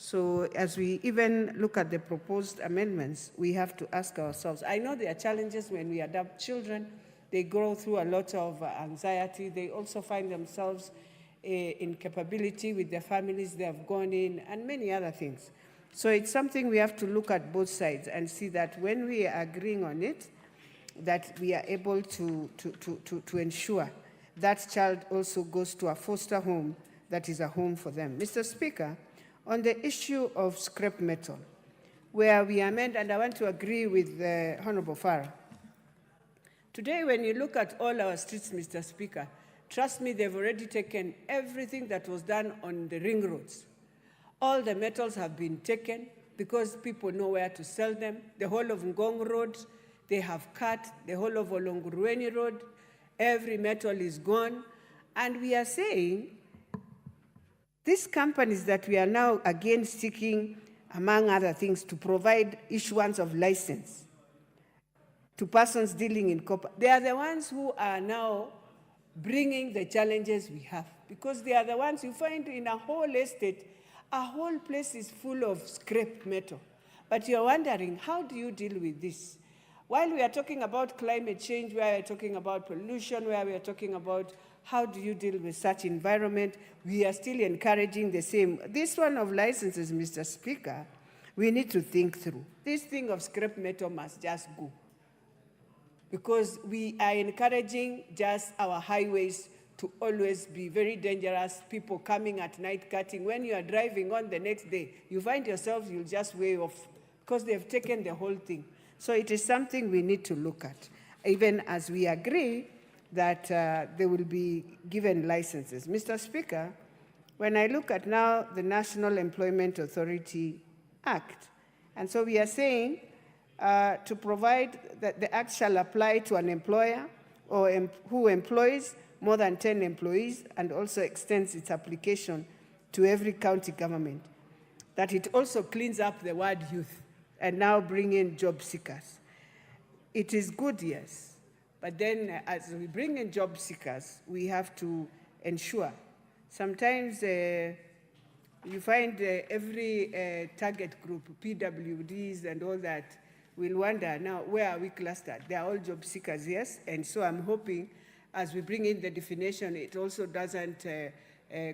So as we even look at the proposed amendments, we have to ask ourselves, I know there are challenges when we adopt children. They go through a lot of anxiety. They also find themselves in capability with their families they have gone in, and many other things. So it's something we have to look at both sides and see that when we are agreeing on it, that we are able to ensure that child also goes to a foster home that is a home for them. Mr. Speaker, on the issue of scrap metal, where we amend, and I want to agree with the Honorable Farah. Today, when you look at all our streets, Mr. Speaker, trust me, they've already taken everything that was done on the ring roads. All the metals have been taken because people know where to sell them. The whole of Ngong Road, they have cut. The whole of Olongurueni Road, every metal is gone. And we are saying, these companies that we are now again seeking, among other things, to provide issuance of license to persons dealing in copper, they are the ones who are now bringing the challenges we have, because they are the ones you find in a whole estate, a whole place is full of scrap metal. But you're wondering, how do you deal with this? While we are talking about climate change, where we are talking about pollution, where we are talking about how do you deal with such environment, we are still encouraging the same. This one of licenses, Mr. Speaker, we need to think through. This thing of scrap metal must just go, because we are encouraging just our highways to always be very dangerous, people coming at night cutting. When you are driving on the next day, you find yourself, you'll just way off, because they've taken the whole thing. So it is something we need to look at, even as we agree that they will be given licenses. Mr. Speaker, when I look at now the National Employment Authority Act, and so we are saying to provide that the act shall apply to an employer or who employs more than 10 employees, and also extends its application to every county government, that it also cleans up the word youth and now bring in job seekers. It is good, yes, but then as we bring in job seekers, we have to ensure. Sometimes you find every target group, PWDs and all that, will wonder, now, where are we clustered? They are all job seekers, yes, and so I'm hoping as we bring in the definition, it also doesn't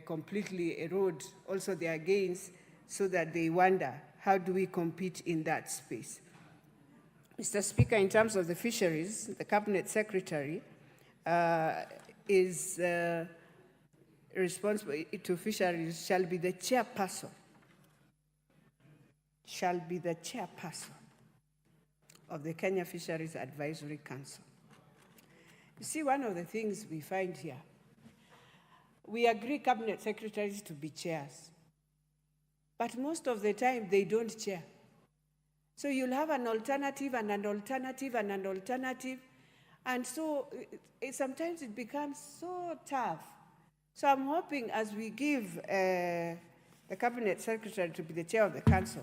completely erode also their gains, so that they wonder, how do we compete in that space? Mr. Speaker, in terms of the fisheries, the Cabinet Secretary is responsible to fisheries, shall be the chairperson of the Kenya Fisheries Advisory Council. You see, one of the things we find here, we agree cabinet secretaries to be chairs, but most of the time they don't chair. So you'll have an alternative and an alternative and an alternative, and so sometimes it becomes so tough. So I'm hoping as we give the cabinet secretary to be the chair of the council,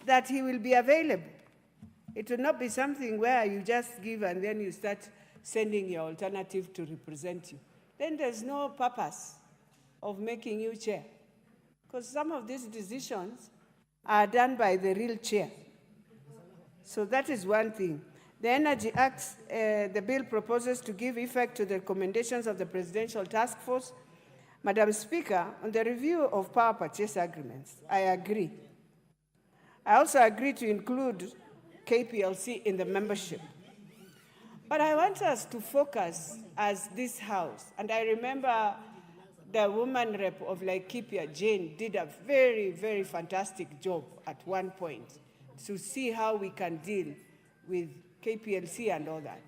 that he will be available. It will not be something where you just give and then you start sending your alternative to represent you. Then there's no purpose of making you chair, because some of these decisions are done by the real chair. So that is one thing. The Energy Act, the bill proposes to give effect to the recommendations of the Presidential Task Force. Madam Speaker, on the review of power purchase agreements, I agree. I also agree to include KPLC in the membership. But I want us to focus as this House, and I remember the woman rep of Laikipia, Jane, did a very, very fantastic job at one point to see how we can deal with KPLC and all that.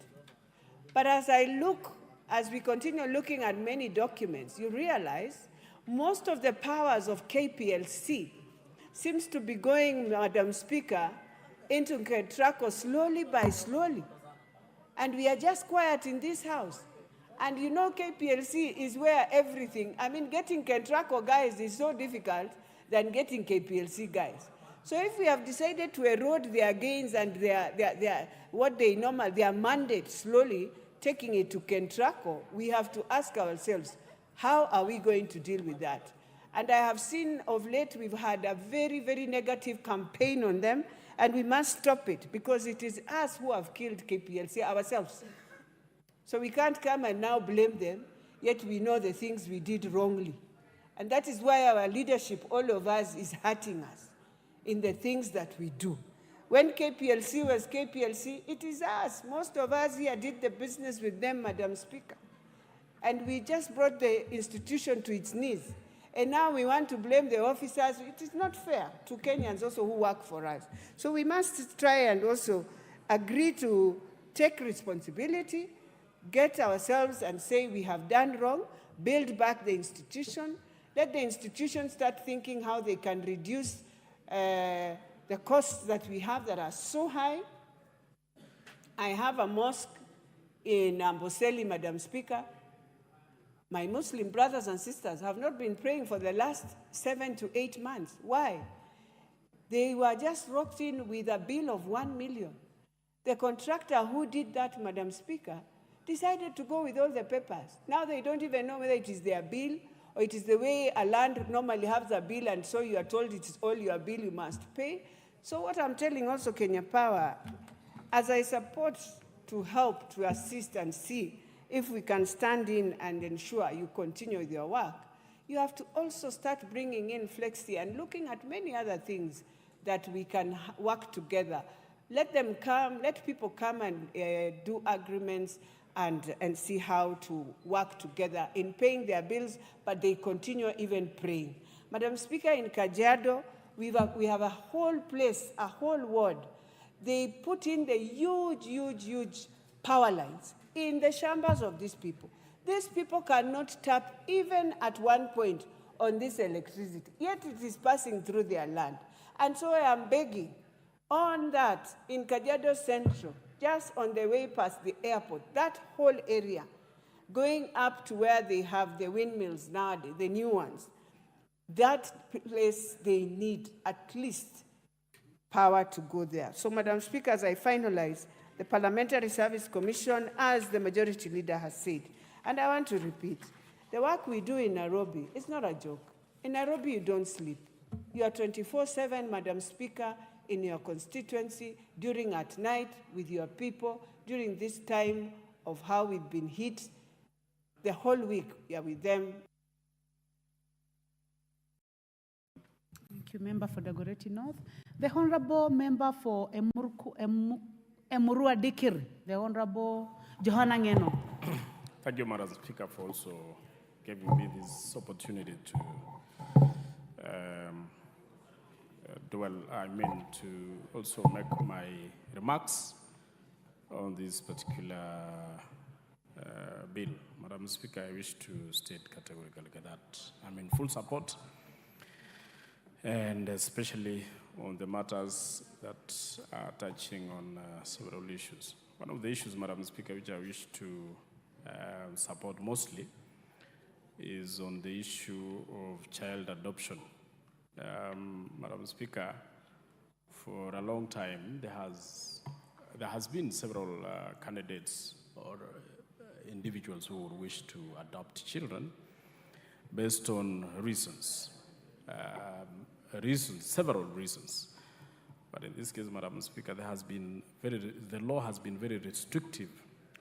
But as we continue looking at many documents, you realize most of the powers of KPLC seems to be going, Madam Speaker, into Ketraco slowly by slowly. And we are just quiet in this house. And you know KPLC is where everything, I mean, getting Ketraco guys is so difficult than getting KPLC guys. So if we have decided to erode their gains and their mandate slowly, taking it to Ketraco, we have to ask ourselves, how are we going to deal with that? And I have seen of late we've had a very, very negative campaign on them, and we must stop it because it is us who have killed KPLC ourselves. So we can't come and now blame them, yet we know the things we did wrongly. And that is why our leadership, all of us, is hurting us in the things that we do. When KPLC was KPLC, it is us. Most of us here did the business with them, Madam Speaker. And we just brought the institution to its knees. And now we want to blame the officers. It is not fair to Kenyans also who work for us. So we must try and also agree to take responsibility, get ourselves and say we have done wrong, build back the institution, let the institution start thinking how they can reduce the costs that we have that are so high. I have a mosque in Amboseli, Madam Speaker. My Muslim brothers and sisters have not been praying for the last 7 to 8 months. Why? They were just roped in with a bill of 1 million. The contractor who did that, Madam Speaker, decided to go with all the papers. Now they don't even know whether it is their bill or it is the way a land normally has a bill, and so you are told it is all your bill you must pay. So what I'm telling also Kenya Power, as I support to help, to assist and see if we can stand in and ensure you continue with your work, you have to also start bringing in Flexi and looking at many other things that we can work together. Let them come, let people come and do agreements and see how to work together in paying their bills, but they continue even praying. Madam Speaker, in Kajiado, we have a whole place, a whole ward. They put in the huge power lines in the chambers of these people. These people cannot tap even at one point on this electricity, yet it is passing through their land. And so I am begging on that in Kajiado Central, just on the way past the airport, that whole area, going up to where they have the windmills nowadays, the new ones, that place they need at least power to go there. So, Madam Speaker, as I finalize, the Parliamentary Service Commission, as the majority leader has said, and I want to repeat, the work we do in Nairobi is not a joke. In Nairobi, you don't sleep. You are 24/7, Madam Speaker, in your constituency, during at night with your people, during this time of how we've been hit. The whole week, you are with them. Thank you, Member for Dagoretti North. The Honorable Member for Emurua Dikir, the Honorable Johanna Ngeno. Thank you, Madam Speaker, for also giving me this opportunity to to also make my remarks on this particular bill. Madam Speaker, I wish to state categorically that I'm in full support, and especially on the matters that are touching on several issues. One of the issues, Madam Speaker, which I wish to support mostly is on the issue of child adoption. Madam Speaker, for a long time, there has been several candidates or individuals who would wish to adopt children based on reasons, several reasons. But in this case, Madam Speaker, the law has been very restrictive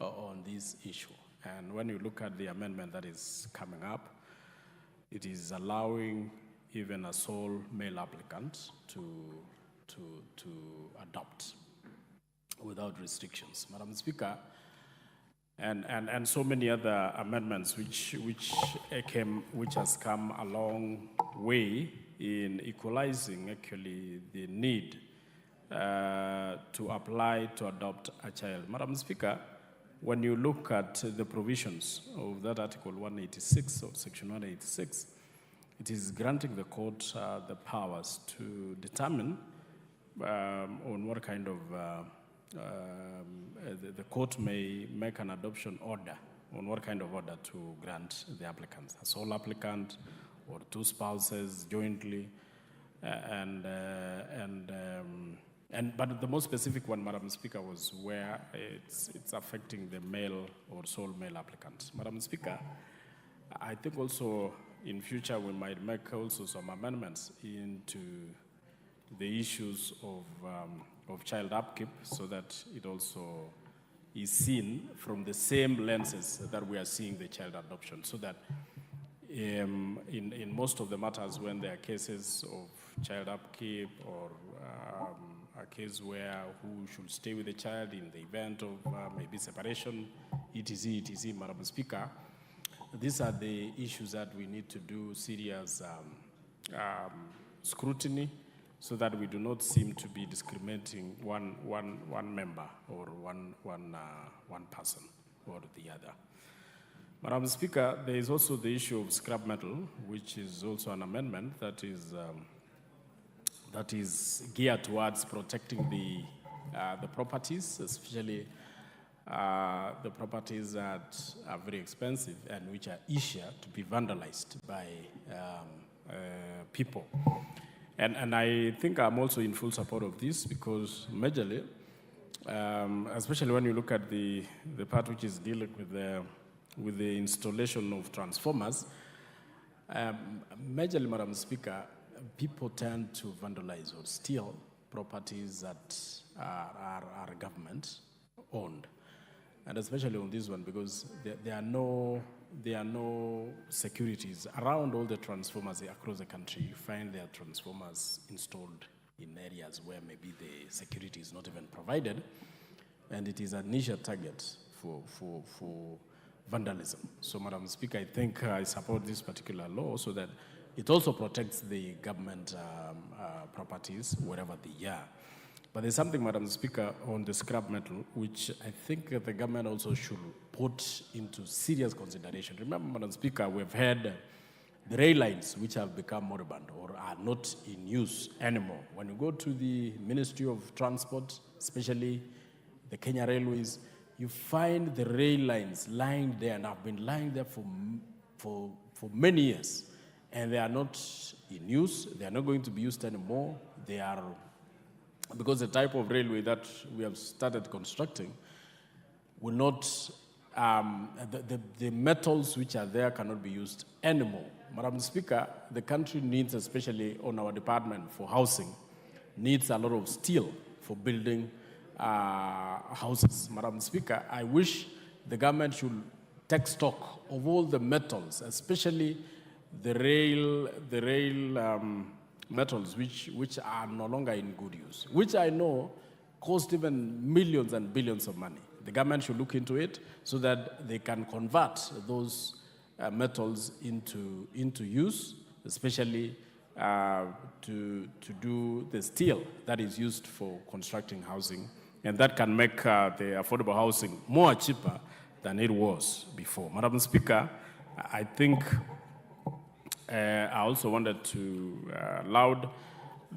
on this issue. And when you look at the amendment that is coming up, it is allowing even a sole male applicant to adopt without restrictions. Madam Speaker, and so many other amendments which has come a long way in equalizing actually the need to apply to adopt a child. Madam Speaker, when you look at the provisions of that Article 186 of Section 186, it is granting the court the powers to determine on what kind of, the court may make an adoption order, on what kind of order to grant the applicant, a sole applicant or two spouses jointly, but the most specific one, Madam Speaker, was where it's affecting the male or sole male applicant. Madam Speaker, I think also in future we might make also some amendments into the issues of child upkeep, so that it also is seen from the same lenses that we are seeing the child adoption, so that in most of the matters when there are cases of child upkeep or a case where who should stay with the child in the event of maybe separation, etc., Madam Speaker, these are the issues that we need to do serious scrutiny, so that we do not seem to be discriminating one member or one person or the other. Madam Speaker, there is also the issue of scrap metal, which is also an amendment that is geared towards protecting the properties, especially the properties that are very expensive and which are easier to be vandalized by people. And I think I'm also in full support of this, because majorly, especially when you look at the part which is dealing with the installation of transformers, majorly, Madam Speaker, people tend to vandalize or steal properties that are government-owned. And especially on this one, because there are no securities around all the transformers across the country. You find there are transformers installed in areas where maybe the security is not even provided, and it is a niche target for vandalism. So, Madam Speaker, I think I support this particular law, so that it also protects the government properties wherever they are. But there's something, Madam Speaker, on the scrap metal, which I think the government also should put into serious consideration. Remember, Madam Speaker, we've had the rail lines which have become moribund or are not in use anymore. When you go to the Ministry of Transport, especially the Kenya Railways, you find the rail lines lying there, and have been lying there for many years. And they are not in use. They are not going to be used anymore. They are, because the type of railway that we have started constructing will not, the metals which are there cannot be used anymore. Madam Speaker, the country needs, especially on our department for housing, needs a lot of steel for building houses. Madam Speaker, I wish the government should take stock of all the metals, especially the rail metals which are no longer in good use, which I know cost even millions and billions of money. The government should look into it so that they can convert those metals into use, especially to do the steel that is used for constructing housing, and that can make the affordable housing more cheaper than it was before. Madam Speaker, I think I also wanted to laud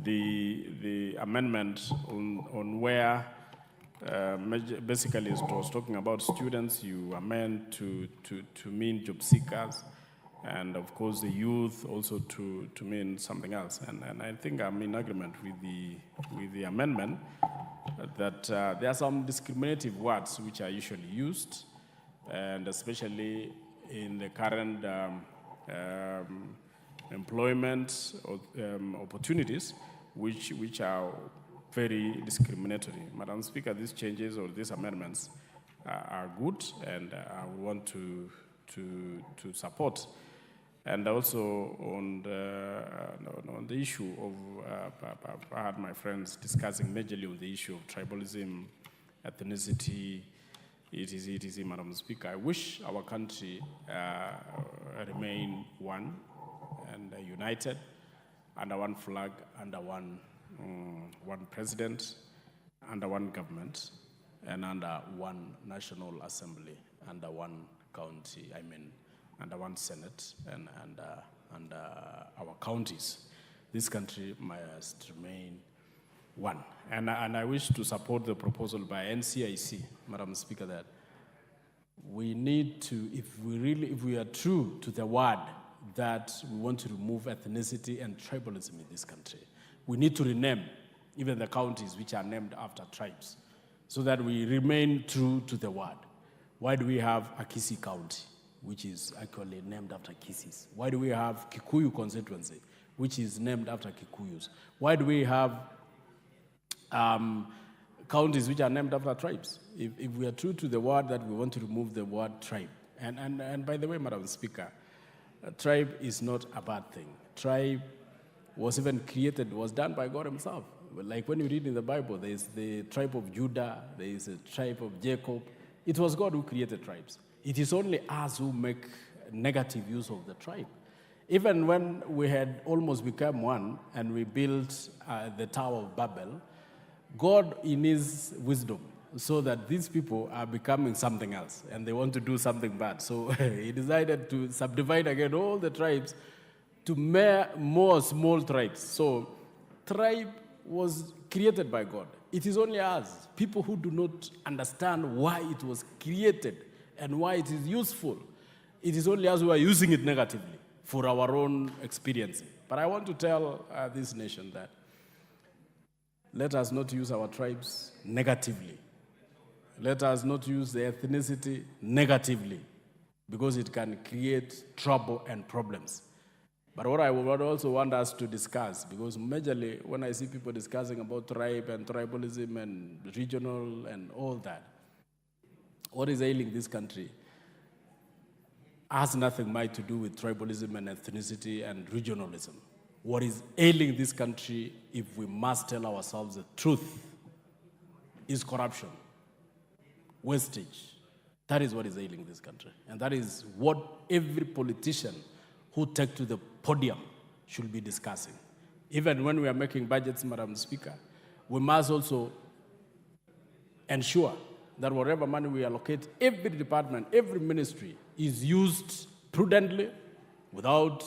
the amendment on where basically it was talking about students. You amend to mean job seekers, and of course the youth also to mean something else. And I think I'm in agreement with the amendment that there are some discriminative words which are usually used, and especially in the current employment opportunities, which are very discriminatory. Madam Speaker, these changes or these amendments are good, and I want to support. And also on the issue of, I had my friends discussing majorly on the issue of tribalism, ethnicity, etc., Madam Speaker. I wish our country remain one and united, under one flag, under one president, under one government, and under one National Assembly, under one county, under one Senate, and and our counties, this country must remain one. And I wish to support the proposal by NCIC, Madam Speaker, that we need to, if we are true to the word that we want to remove ethnicity and tribalism in this country, we need to rename even the counties which are named after tribes so that we remain true to the word. Why do we have Akisi County, which is actually named after Kisis? Why do we have Kikuyu constituency, which is named after Kikuyus? Why do we have counties which are named after tribes? If we are true to the word that we want to remove the word tribe. And by the way, Madam Speaker, tribe is not a bad thing. Tribe was even created, was done by God himself. Like when you read in the Bible, there is the tribe of Judah, there is a tribe of Jacob. It was God who created tribes. It is only us who make negative use of the tribe. Even when we had almost become one and we built the Tower of Babel, God in his wisdom saw that these people are becoming something else and they want to do something bad. So he decided to subdivide again all the tribes to more small tribes. So tribe was created by God. It is only us, people who do not understand why it was created and why it is useful. It is only us who are using it negatively for our own experience. But I want to tell this nation that let us not use our tribes negatively. Let us not use the ethnicity negatively because it can create trouble and problems. But what I would also want us to discuss, because majorly when I see people discussing about tribe and tribalism and regional and all that, what is ailing this country has nothing much to do with tribalism and ethnicity and regionalism. What is ailing this country, if we must tell ourselves the truth, is corruption, wastage. That is what is ailing this country. And that is what every politician who take to the podium should be discussing. Even when we are making budgets, Madam Speaker, we must also ensure that whatever money we allocate, every department, every ministry is used prudently, without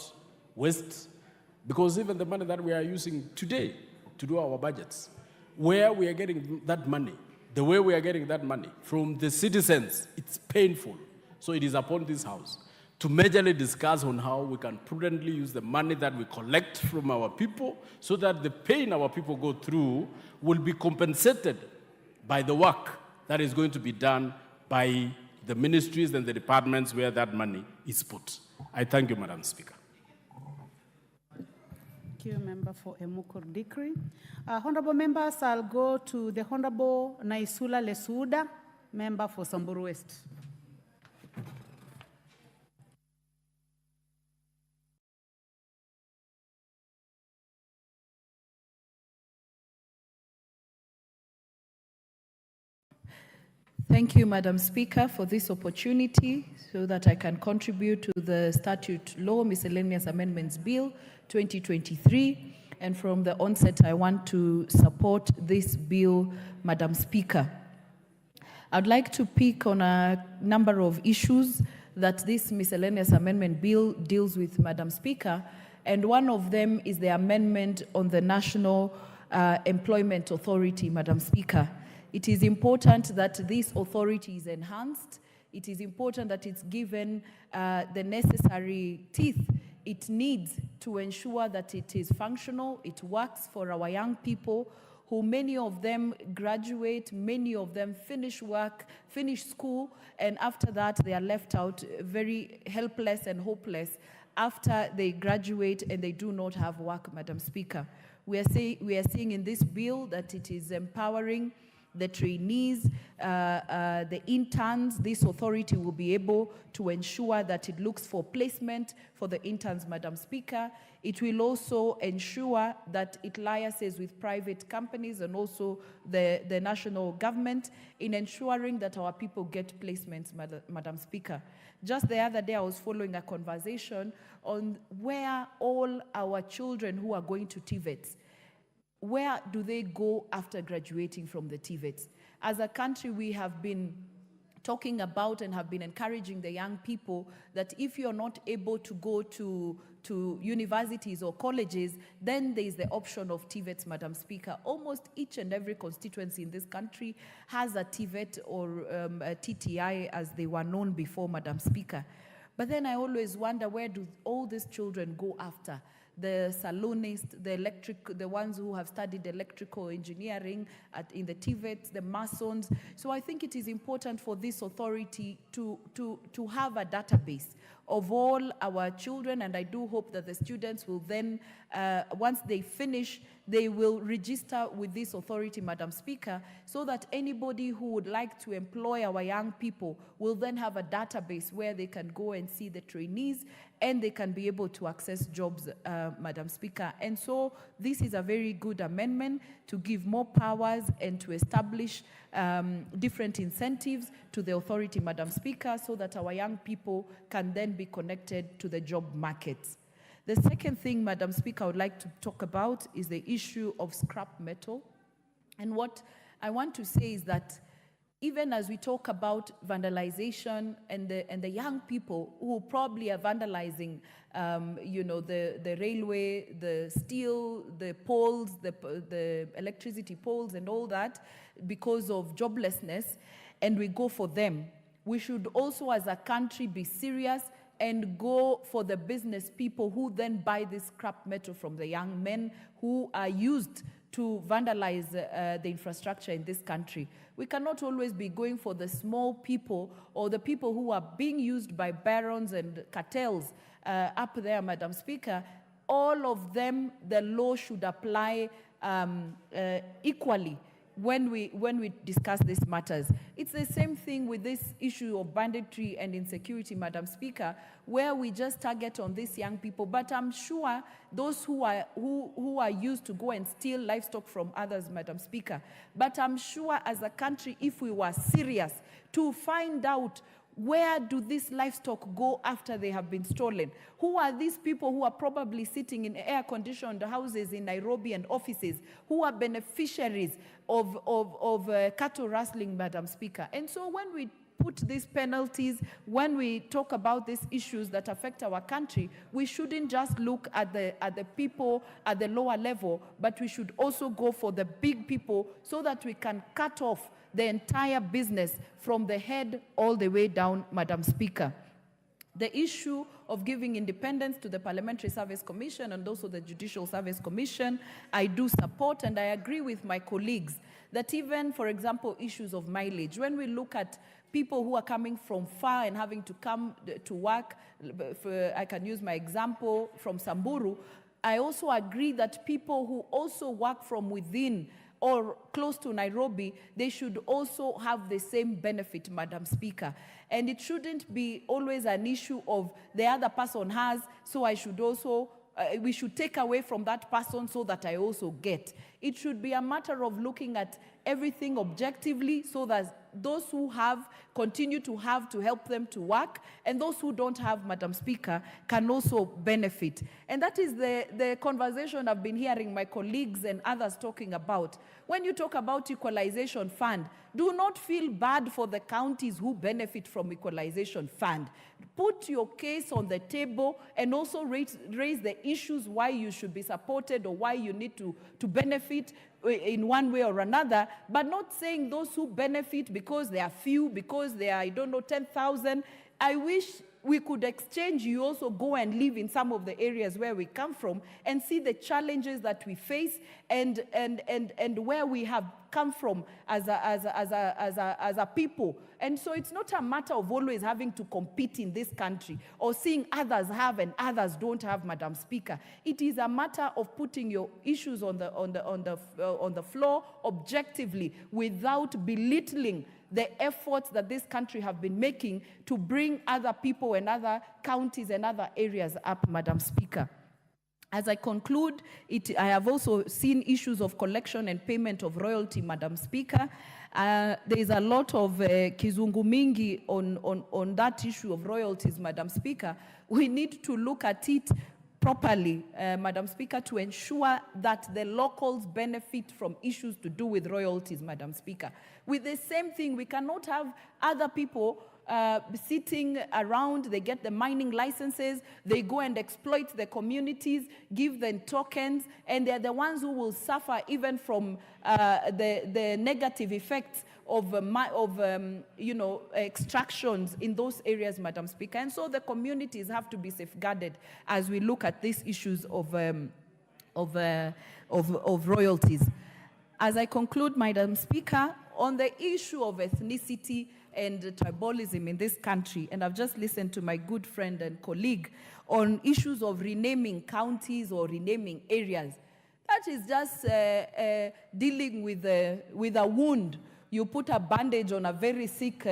waste. Because even the money that we are using today to do our budgets, where we are getting that money, the way we are getting that money from the citizens, it's painful. So it is upon this House to majorly discuss on how we can prudently use the money that we collect from our people so that the pain our people go through will be compensated by the work that is going to be done by the ministries and the departments where that money is put. I thank you, Madam Speaker. Thank you, Member for Emukur Dikri. Honorable members, I'll go to the Honorable Naisula Lesuda, Member for Samburu West. Thank you, Madam Speaker, for this opportunity so that I can contribute to the Statute Law Miscellaneous Amendments Bill 2023. And from the onset, I want to support this bill, Madam Speaker. I'd like to pick on a number of issues that this Miscellaneous Amendment Bill deals with, Madam Speaker. And one of them is the amendment on the National Employment Authority, Madam Speaker. It is important that this authority is enhanced. It is important that it's given the necessary teeth it needs to ensure that it is functional, it works for our young people, who many of them graduate, many of them finish work, finish school, and after that they are left out very helpless and hopeless after they graduate and they do not have work, Madam Speaker. We are seeing in this bill that it is empowering the trainees, the interns. This authority will be able to ensure that it looks for placement for the interns, Madam Speaker. It will also ensure that it liaises with private companies and also the national government in ensuring that our people get placements, Madam Speaker. Just the other day, I was following a conversation on where all our children who are going to TVETs, where do they go after graduating from the TVETs? As a country, we have been talking about and have been encouraging the young people that if you're not able to go to universities or colleges, then there is the option of TVETs, Madam Speaker. Almost each and every constituency in this country has a TVET or a TTI as they were known before, Madam Speaker. But then I always wonder, where do all these children go after? The saloonists, the ones who have studied electrical engineering in the TVETs, the masons. So I think it is important for this authority to have a database of all our children, and I do hope that the students will then, once they finish, they will register with this authority, Madam Speaker, so that anybody who would like to employ our young people will then have a database where they can go and see the trainees and they can be able to access jobs, Madam Speaker. And so this is a very good amendment to give more powers and to establish different incentives to the authority, Madam Speaker, so that our young people can then be connected to the job markets. The second thing, Madam Speaker, I would like to talk about is the issue of scrap metal. And what I want to say is that even as we talk about vandalization and the young people who probably are vandalizing, you know, the railway, the steel, the poles, the electricity poles and all that because of joblessness, and we go for them, we should also as a country be serious and go for the business people who then buy this scrap metal from the young men who are used to vandalize the infrastructure in this country. We cannot always be going for the small people or the people who are being used by barons and cartels up there, Madam Speaker. All of them, the law should apply equally when we discuss these matters. It's the same thing with this issue of banditry and insecurity, Madam Speaker, where we just target on these young people. But I'm sure those who are used to go and steal livestock from others, Madam Speaker. But I'm sure as a country, if we were serious to find out where do these livestock go after they have been stolen? Who are these people who are probably sitting in air-conditioned houses in Nairobi and offices, who are beneficiaries of cattle rustling, Madam Speaker? And so when we put these penalties, when we talk about these issues that affect our country, we shouldn't just look at the people at the lower level, but we should also go for the big people so that we can cut off the entire business from the head all the way down, Madam Speaker. The issue of giving independence to the Parliamentary Service Commission and also the Judicial Service Commission, I do support, and I agree with my colleagues that even, for example, issues of mileage, when we look at people who are coming from far and having to come to work, I can use my example from Samburu, I also agree that people who also work from within or close to Nairobi, they should also have the same benefit, Madam Speaker. And it shouldn't be always an issue of the other person has, so I should also, we should take away from that person so that I also get. It should be a matter of looking at everything objectively so that those who have continue to have to help them to work, and those who don't have, Madam Speaker, can also benefit. And that is the conversation I've been hearing my colleagues and others talking about. When you talk about equalization fund, do not feel bad for the counties who benefit from equalization fund. Put your case on the table and also raise the issues why you should be supported or why you need to benefit in one way or another, but not saying those who benefit because they are few, because they are, I don't know, 10,000. I wish we could exchange. You also go and live in some of the areas where we come from and see the challenges that we face and where we have come from as a people. And so it's not a matter of always having to compete in this country or seeing others have and others don't have, Madam Speaker. It is a matter of putting your issues on the floor objectively without belittling the efforts that this country have been making to bring other people and other counties and other areas up, Madam Speaker. As I conclude, I have also seen issues of collection and payment of royalty, Madam Speaker. There is a lot of kizungu mingi on that issue of royalties, Madam Speaker. We need to look at it properly, Madam Speaker, to ensure that the locals benefit from issues to do with royalties, Madam Speaker. With the same thing, we cannot have other people sitting around, they get the mining licenses, they go and exploit the communities, give them tokens, and they're the ones who will suffer even from the negative effects of extractions in those areas, Madam Speaker. And so the communities have to be safeguarded as we look at these issues of royalties. As I conclude, Madam Speaker, on the issue of ethnicity and tribalism in this country, and I've just listened to my good friend and colleague on issues of renaming counties or renaming areas. That is just dealing with a wound. You put a bandage on a very sick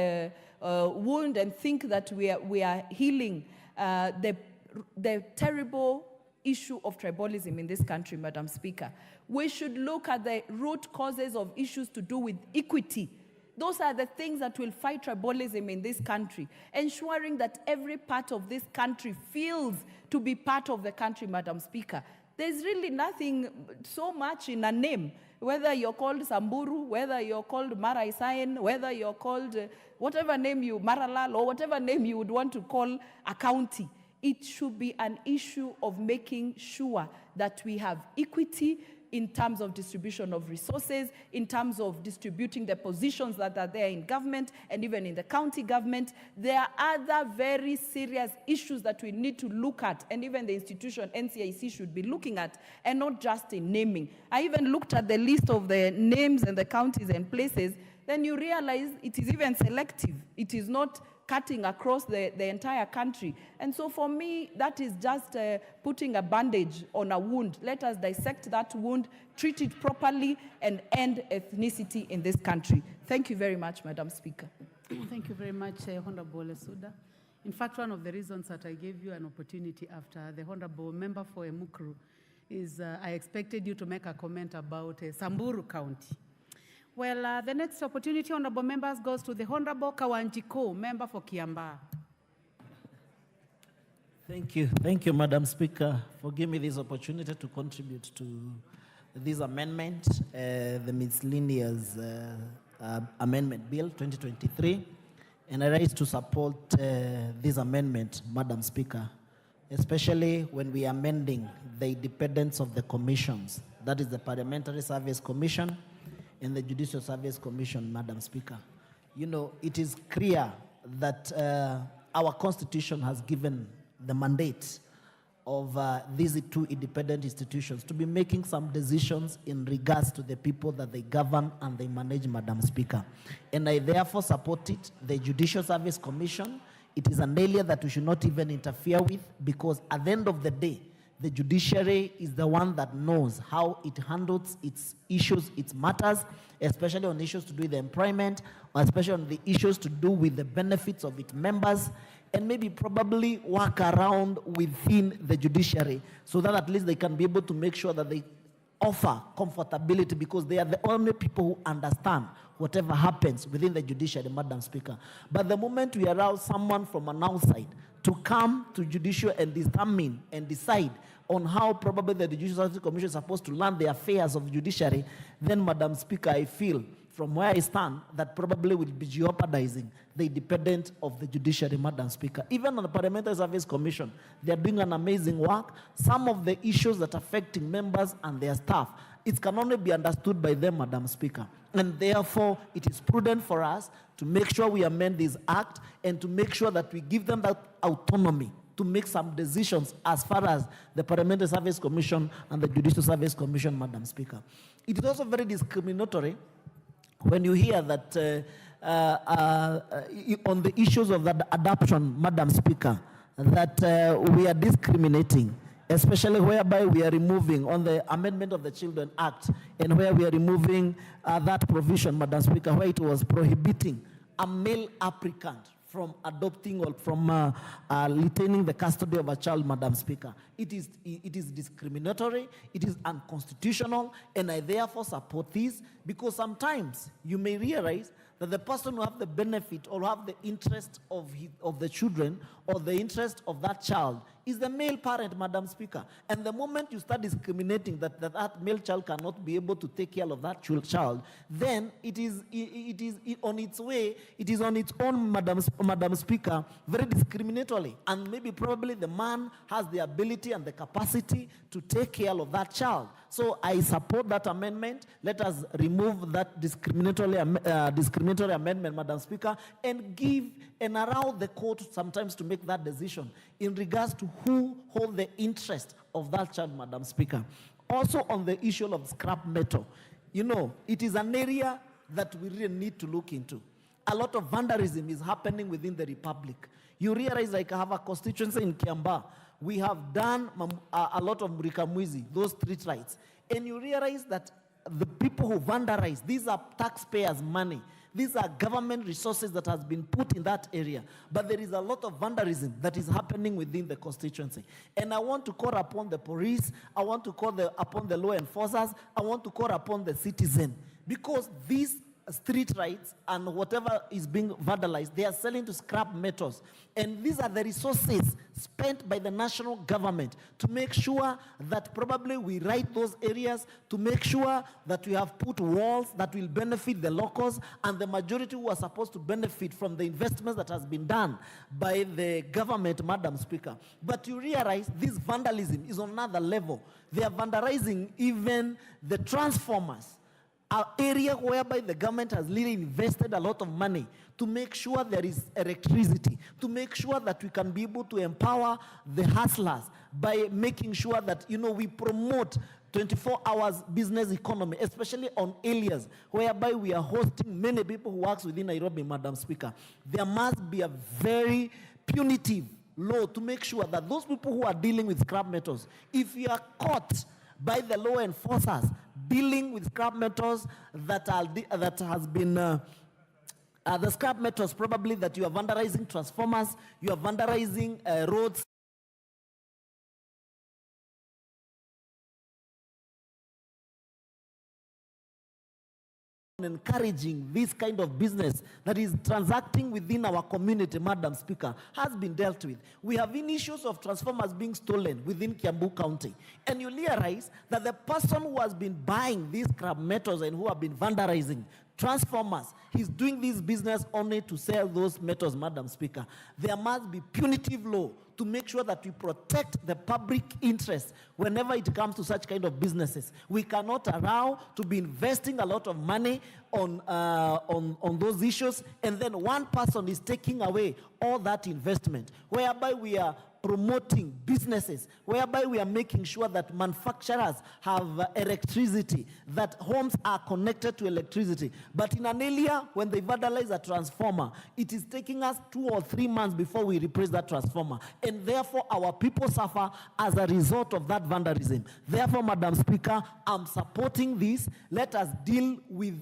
wound and think that we are healing the terrible issue of tribalism in this country, Madam Speaker. We should look at the root causes of issues to do with equity. Those are the things that will fight tribalism in this country, ensuring that every part of this country feels to be part of the country, Madam Speaker. There's really nothing so much in a name, whether you're called Samburu, whether you're called Maraisayan, whether you're called whatever name Maralal, or whatever name you would want to call a county. It should be an issue of making sure that we have equity in terms of distribution of resources, in terms of distributing the positions that are there in government and even in the county government. There are other very serious issues that we need to look at, and even the institution NCIC should be looking at, and not just in naming. I even looked at the list of the names and the counties and places, then you realize it is even selective. It is not cutting across the entire country. And so for me, that is just putting a bandage on a wound. Let us dissect that wound, treat it properly, and end ethnicity in this country. Thank you very much, Madam Speaker. Thank you very much, Honorable Lesuda. In fact, one of the reasons that I gave you an opportunity after the Honorable Member for Emukuru is I expected you to make a comment about Samburu County. Well, the next opportunity, honorable members, goes to the Honorable Kawanjiko, member for Kiambaa. Thank you, Madam Speaker, for giving me this opportunity to contribute to this amendment, the Miscellaneous Amendment Bill 2023. And I rise to support this amendment, Madam Speaker, especially when we are amending the independence of the commissions. That is the Parliamentary Service Commission and the Judicial Service Commission, Madam Speaker. You know, it is clear that our Constitution has given the mandate of these two independent institutions to be making some decisions in regards to the people that they govern and they manage, Madam Speaker. And I therefore support it. The Judicial Service Commission, it is an area that we should not even interfere with, because at the end of the day, the judiciary is the one that knows how it handles its issues, its matters, especially on issues to do with the employment, or especially on the issues to do with the benefits of its members, and maybe probably work around within the judiciary so that at least they can be able to make sure that they offer comfortability, because they are the only people who understand whatever happens within the judiciary, Madam Speaker. But the moment we allow someone from an outside to come to judicial and determine and decide on how probably the Judicial Service Commission is supposed to run the affairs of the judiciary, then, Madam Speaker, I feel from where I stand that probably will be jeopardizing the independence of the judiciary, Madam Speaker. Even on the Parliamentary Service Commission, they are doing an amazing work. Some of the issues that are affecting members and their staff, it can only be understood by them, Madam Speaker. And therefore, it is prudent for us to make sure we amend this act and to make sure that we give them that autonomy to make some decisions as far as the Parliamentary Service Commission and the Judicial Service Commission, Madam Speaker. It is also very discriminatory when you hear that on the issues of the adoption, Madam Speaker, that we are discriminating, especially whereby we are removing on the amendment of the Children Act, and where we are removing that provision, Madam Speaker, where it was prohibiting a male applicant from adopting or from retaining the custody of a child, Madam Speaker. It is discriminatory, it is unconstitutional, and I therefore support this, because sometimes you may realize that the person who have the benefit or have the interest of the children or the interest of that child is the male parent, Madam Speaker. And the moment you start discriminating that male child cannot be able to take care of that child, then it is on its way, it is on its own, Madam Speaker, very discriminatory. And maybe probably the man has the ability and the capacity to take care of that child. So I support that amendment. Let us remove that discriminatory amendment, Madam Speaker, and allow the court sometimes to make that decision in regards to who hold the interest of that child, Madam Speaker. Also on the issue of scrap metal, you know, it is an area that we really need to look into. A lot of vandalism is happening within the Republic. You realize, like, I have a constituency in Kiambaa. We have done a lot of Murikamwizi, those street rights. And you realize that the people who vandalize, these are taxpayers' money. These are government resources that has been put in that area. But there is a lot of vandalism that is happening within the constituency. And I want to call upon the police. I want to call upon the law enforcers. I want to call upon the citizen. Because these street rights and whatever is being vandalized, they are selling to scrap metals. And these are the resources spent by the national government to make sure that probably we right those areas, to make sure that we have put walls that will benefit the locals and the majority who are supposed to benefit from the investments that has been done by the government, Madam Speaker. But you realize this vandalism is on another level. They are vandalizing even the transformers, an area whereby the government has really invested a lot of money to make sure there is electricity, to make sure that we can be able to empower the hustlers by making sure that, you know, we promote 24 hours business economy, especially on areas whereby we are hosting many people who work within Nairobi, Madam Speaker. There must be a very punitive law to make sure that those people who are dealing with scrap metals, if you are caught by the law enforcers dealing with scrap metals that has been the scrap metals probably that you are vandalizing transformers, you are vandalizing roads, encouraging this kind of business that is transacting within our community, Madam Speaker, has been dealt with. We have issues of transformers being stolen within Kiambu County. And you realize that the person who has been buying these scrap metals and who have been vandalizing transformers, he's doing this business only to sell those metals, Madam Speaker. There must be punitive law to make sure that we protect the public interest whenever it comes to such kind of businesses. We cannot allow to be investing a lot of money on those issues, and then one person is taking away all that investment, whereby we are promoting businesses, whereby we are making sure that manufacturers have electricity, that homes are connected to electricity. But in an area, when they vandalize a transformer, it is taking us 2 or 3 months before we replace that transformer. And therefore, our people suffer as a result of that vandalism. Therefore, Madam Speaker, I'm supporting this. Let us deal with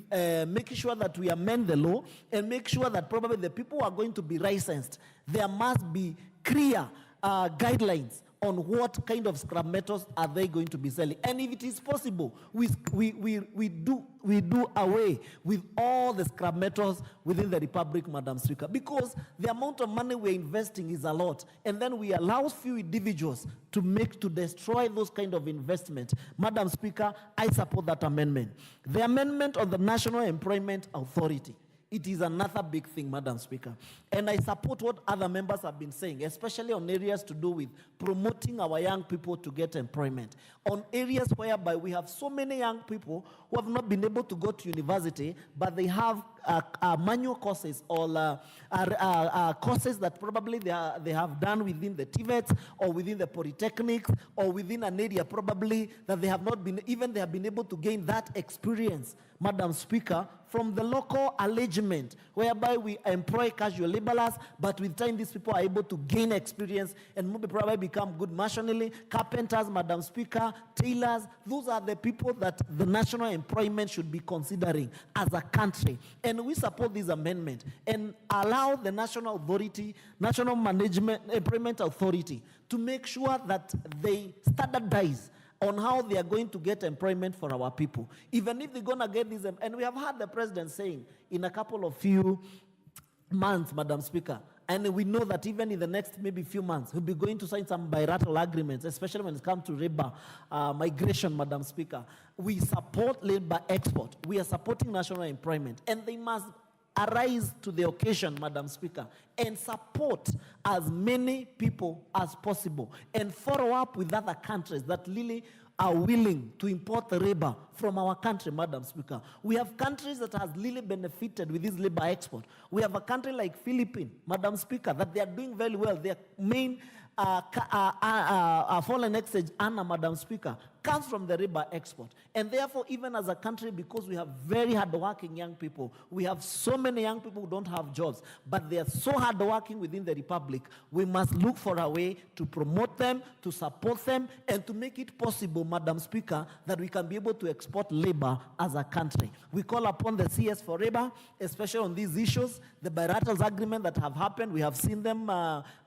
making sure that we amend the law and make sure that probably the people who are going to be licensed, there must be clear guidelines on what kind of scrap metals are they going to be selling. And if it is possible, we do away with all the scrap metals within the Republic, Madam Speaker, because the amount of money we're investing is a lot. And then we allow few individuals to destroy those kind of investment. Madam Speaker, I support that amendment. The amendment on the National Employment Authority, it is another big thing, Madam Speaker. And I support what other members have been saying, especially on areas to do with promoting our young people to get employment. On areas whereby we have so many young people who have not been able to go to university, but they have manual courses or courses that probably they have done within the TVETs or within the polytechnics or within an area probably that they have not been, even they have been able to gain that experience, Madam Speaker, from the local arrangement whereby we employ casual laborers, but with time these people are able to gain experience and maybe probably become good machinery, carpenters, Madam Speaker, tailors. Those are the people that the national employment should be considering as a country. And we support this amendment and allow the national authority, National Management Employment Authority, to make sure that they standardize on how they are going to get employment for our people. Even if they're going to get this, and we have heard the president saying in a couple of few months, Madam Speaker, and we know that even in the next maybe few months, we'll be going to sign some bilateral agreements, especially when it comes to labor migration, Madam Speaker. We support labor export. We are supporting national employment, and they must arise to the occasion, Madam Speaker, and support as many people as possible, and follow up with other countries that really are willing to import the labor from our country, Madam Speaker. We have countries that has really benefited with this labor export. We have a country like Philippines, Madam Speaker, that they are doing very well. Their main foreign exchange earner, Madam Speaker, comes from the labor export. And therefore, even as a country, because we have very hardworking young people, we have so many young people who don't have jobs, but they are so hardworking within the Republic, we must look for a way to promote them, to support them, and to make it possible, Madam Speaker, that we can be able to export labor as a country. We call upon the CS for labor, especially on these issues, the bilateral agreement that have happened. We have seen them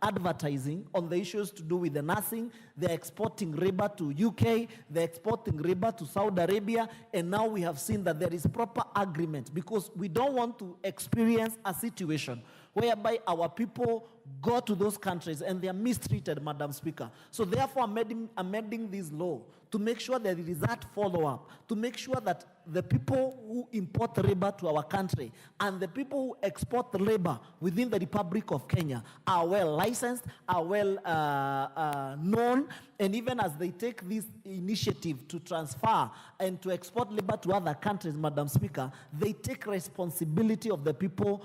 advertising on the issues to do with the nursing. They're exporting labor to UK, they're exporting labor to Saudi Arabia, and now we have seen that there is proper agreement, because we don't want to experience a situation whereby our people go to those countries and they are mistreated, Madam Speaker. So therefore, amending this law to make sure that there is that follow-up, to make sure that the people who import labor to our country and the people who export labor within the Republic of Kenya are well licensed, are well known, and even as they take this initiative to transfer and to export labor to other countries, Madam Speaker, they take responsibility of the people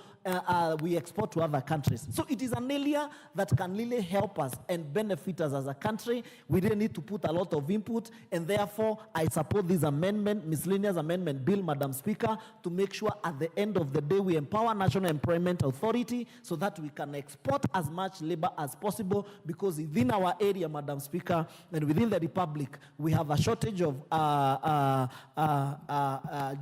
we export to other countries. So it is an area that can really help us and benefit us as a country. We really need to put a lot of input, and therefore I support this amendment, miscellaneous amendment bill, Madam Speaker, to make sure at the end of the day we empower National Employment Authority so that we can export as much labor as possible, because within our area, Madam Speaker, and within the Republic, we have a shortage of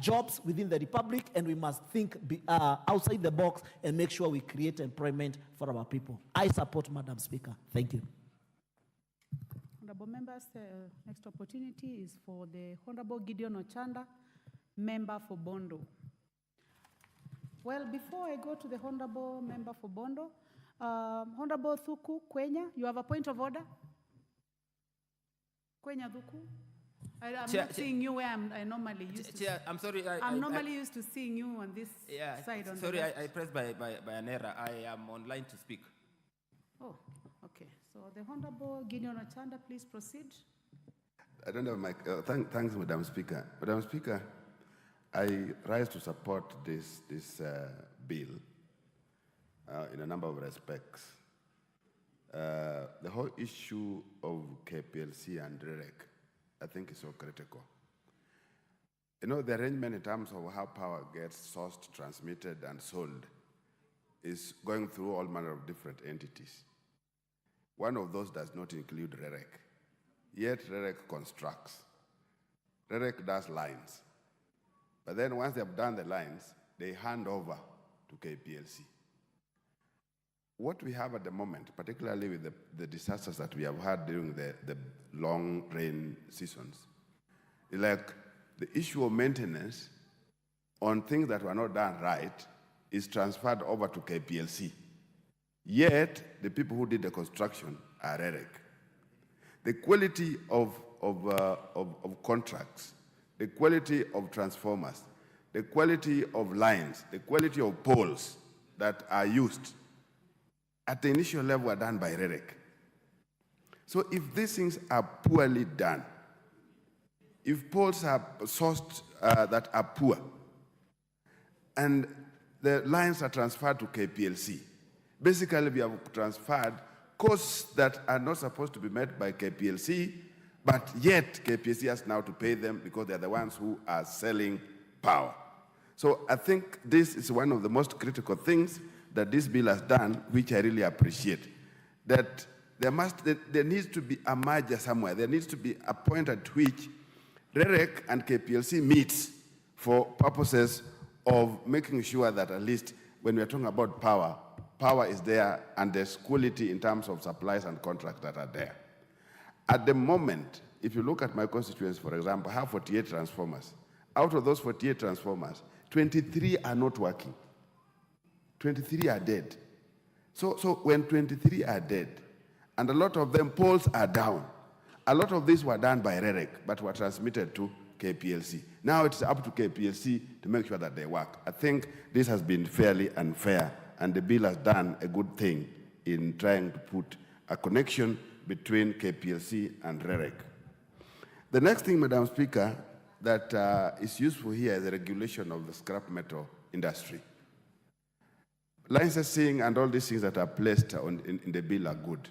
jobs within the Republic, and we must think outside the box and make sure we create employment for our people. I support, Madam Speaker. Thank you. Honorable members, next opportunity is for the Honorable Gideon Ochanda, member for Bondo. Well, before I go to the Honorable member for Bondo, Honorable Thuku Kwenya, you have a point of order? Kwenya Thuku? I'm not seeing you where I normally used to. I'm sorry. I'm normally used to seeing you on this side. On sorry, the left. I pressed by an error. I am online to speak. Oh, okay. So the Honorable Gideon Ochanda, please proceed. I don't have my. Thanks, Madam Speaker. Madam Speaker, I rise to support this bill in a number of respects. The whole issue of KPLC and REREC, I think, is so critical. You know, the arrangement in terms of how power gets sourced, transmitted, and sold is going through all manner of different entities. One of those does not include REREC. Yet REREC constructs. REREC does lines. But then once they have done the lines, they hand over to KPLC. What we have at the moment, particularly with the disasters that we have had during the long rain seasons, is like the issue of maintenance on things that were not done right is transferred over to KPLC. Yet, the people who did the construction are REREC. The quality of contracts, the quality of transformers, the quality of lines, the quality of poles that are used at the initial level are done by REREC. So if these things are poorly done, if poles are sourced that are poor, and the lines are transferred to KPLC, basically we have transferred costs that are not supposed to be met by KPLC, but yet KPLC has now to pay them because they're the ones who are selling power. So I think this is one of the most critical things that this bill has done, which I really appreciate. That there needs to be a merger somewhere. There needs to be a point at which REREC and KPLC meets for purposes of making sure that at least when we're talking about power, power is there and there's quality in terms of supplies and contracts that are there. At the moment, if you look at my constituency, for example, I have 48 transformers. Out of those 48 transformers, 23 are not working. 23 are dead. So when 23 are dead, and a lot of them poles are down, a lot of these were done by REREC, but were transmitted to KPLC. Now it's up to KPLC to make sure that they work. I think this has been fairly unfair, and the bill has done a good thing in trying to put a connection between KPLC and REREC. The next thing, Madam Speaker, that is useful here is the regulation of the scrap metal industry. Licensing and all these things that are placed in the bill are good.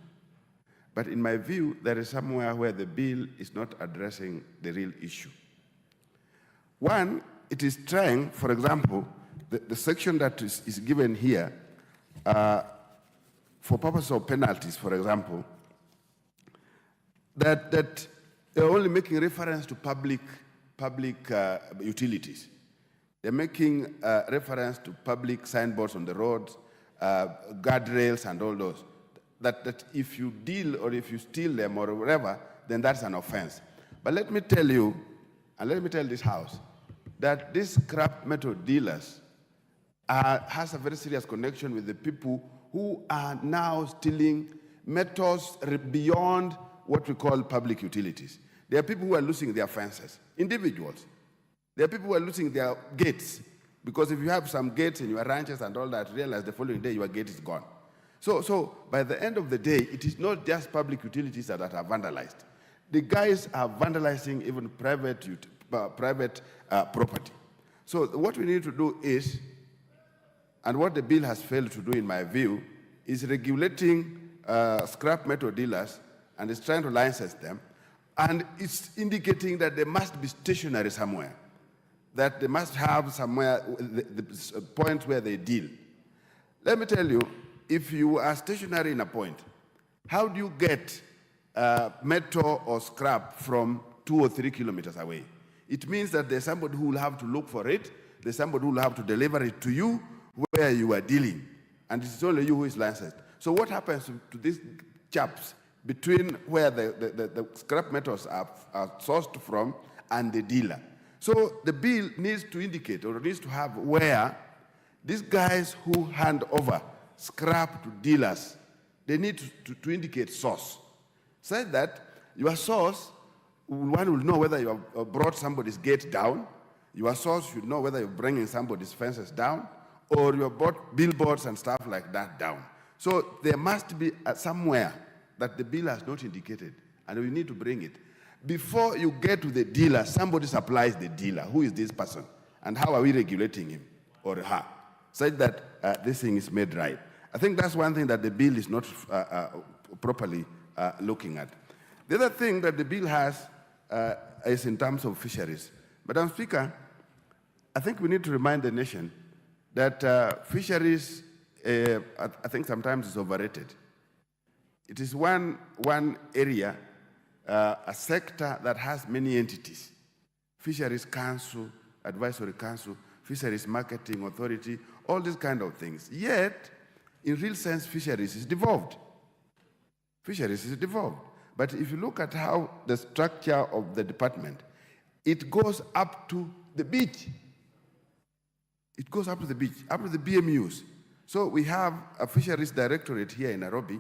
But in my view, there is somewhere where the bill is not addressing the real issue. One, it is trying, for example, the section that is given here for purpose of penalties, for example, that they're only making reference to public utilities. They're making reference to public signboards on the roads, guardrails and all those. That if you deal or if you steal them or whatever, then that's an offense. But let me tell you, and let me tell this House, that these scrap metal dealers has a very serious connection with the people who are now stealing metals beyond what we call public utilities. There are people who are losing their fences, individuals. There are people who are losing their gates, because if you have some gates in your ranches and all that, realize the following day your gate is gone. So by the end of the day, it is not just public utilities that are vandalized. The guys are vandalizing even private property. So what we need to do is, and what the bill has failed to do in my view, is regulating scrap metal dealers, and it's trying to license them, and it's indicating that they must be stationary somewhere, that they must have somewhere the point where they deal. Let me tell you, if you are stationary in a point, how do you get metal or scrap from 2 or 3 kilometers away? It means that there's somebody who will have to look for it, there's somebody who will have to deliver it to you where you are dealing, and it's only you who is licensed. So what happens to these chaps between where the scrap metals are sourced from and the dealer? So the bill needs to indicate, or needs to have, where these guys who hand over scrap to dealers, they need to indicate source, so that your source, one will know whether you have brought somebody's gate down, your source should know whether you're bringing somebody's fences down, or you have brought billboards and stuff like that down. So there must be somewhere that the bill has not indicated, and we need to bring it. Before you get to the dealer, somebody supplies the dealer. Who is this person? And how are we regulating him or her, such that this thing is made right? I think that's one thing that the bill is not properly looking at. The other thing that the bill has is in terms of fisheries. Madam Speaker, I think we need to remind the nation that fisheries, I think sometimes is overrated. It is one area, a sector that has many entities: Fisheries Council, Advisory Council, Fisheries Marketing Authority, all these kind of things. Yet, in real sense, fisheries is devolved. Fisheries is devolved. But if you look at how the structure of the department, it goes up to the beach. It goes up to the beach, up to the BMUs. So we have a fisheries directorate here in Nairobi,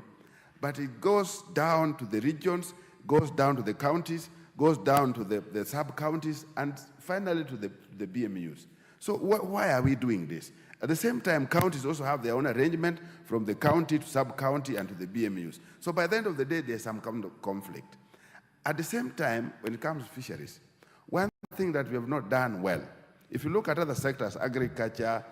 but it goes down to the regions, goes down to the counties, goes down to the sub-counties, and finally to the BMUs. So why are we doing this? At the same time, counties also have their own arrangement from the county to sub-county and to the BMUs. So by the end of the day, there's some kind of conflict. At the same time, when it comes to fisheries, one thing that we have not done well, if you look at other sectors, agriculture,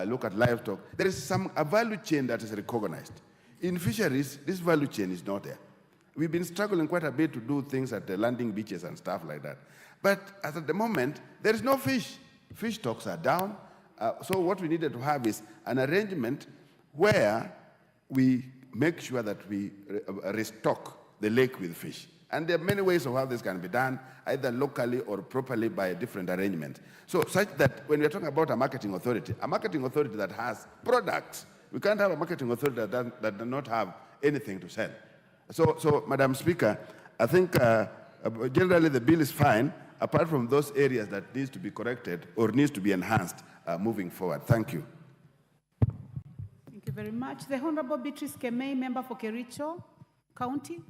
look at livestock, there is a value chain that is recognized. In fisheries, this value chain is not there. We've been struggling quite a bit to do things at the landing beaches and stuff like that. But as at the moment, there is no fish. Fish stocks are down. So what we needed to have is an arrangement where we make sure that we restock the lake with fish. And there are many ways of how this can be done, either locally or properly by a different arrangement. So such that when we're talking about a marketing authority that has products, we can't have a marketing authority that does not have anything to sell. So Madam Speaker, I think Generally, the bill is fine, apart from those areas that needs to be corrected or needs to be enhanced moving forward. Thank you. Thank you very much. The Honorable Beatrice Kemei, member for Kericho County.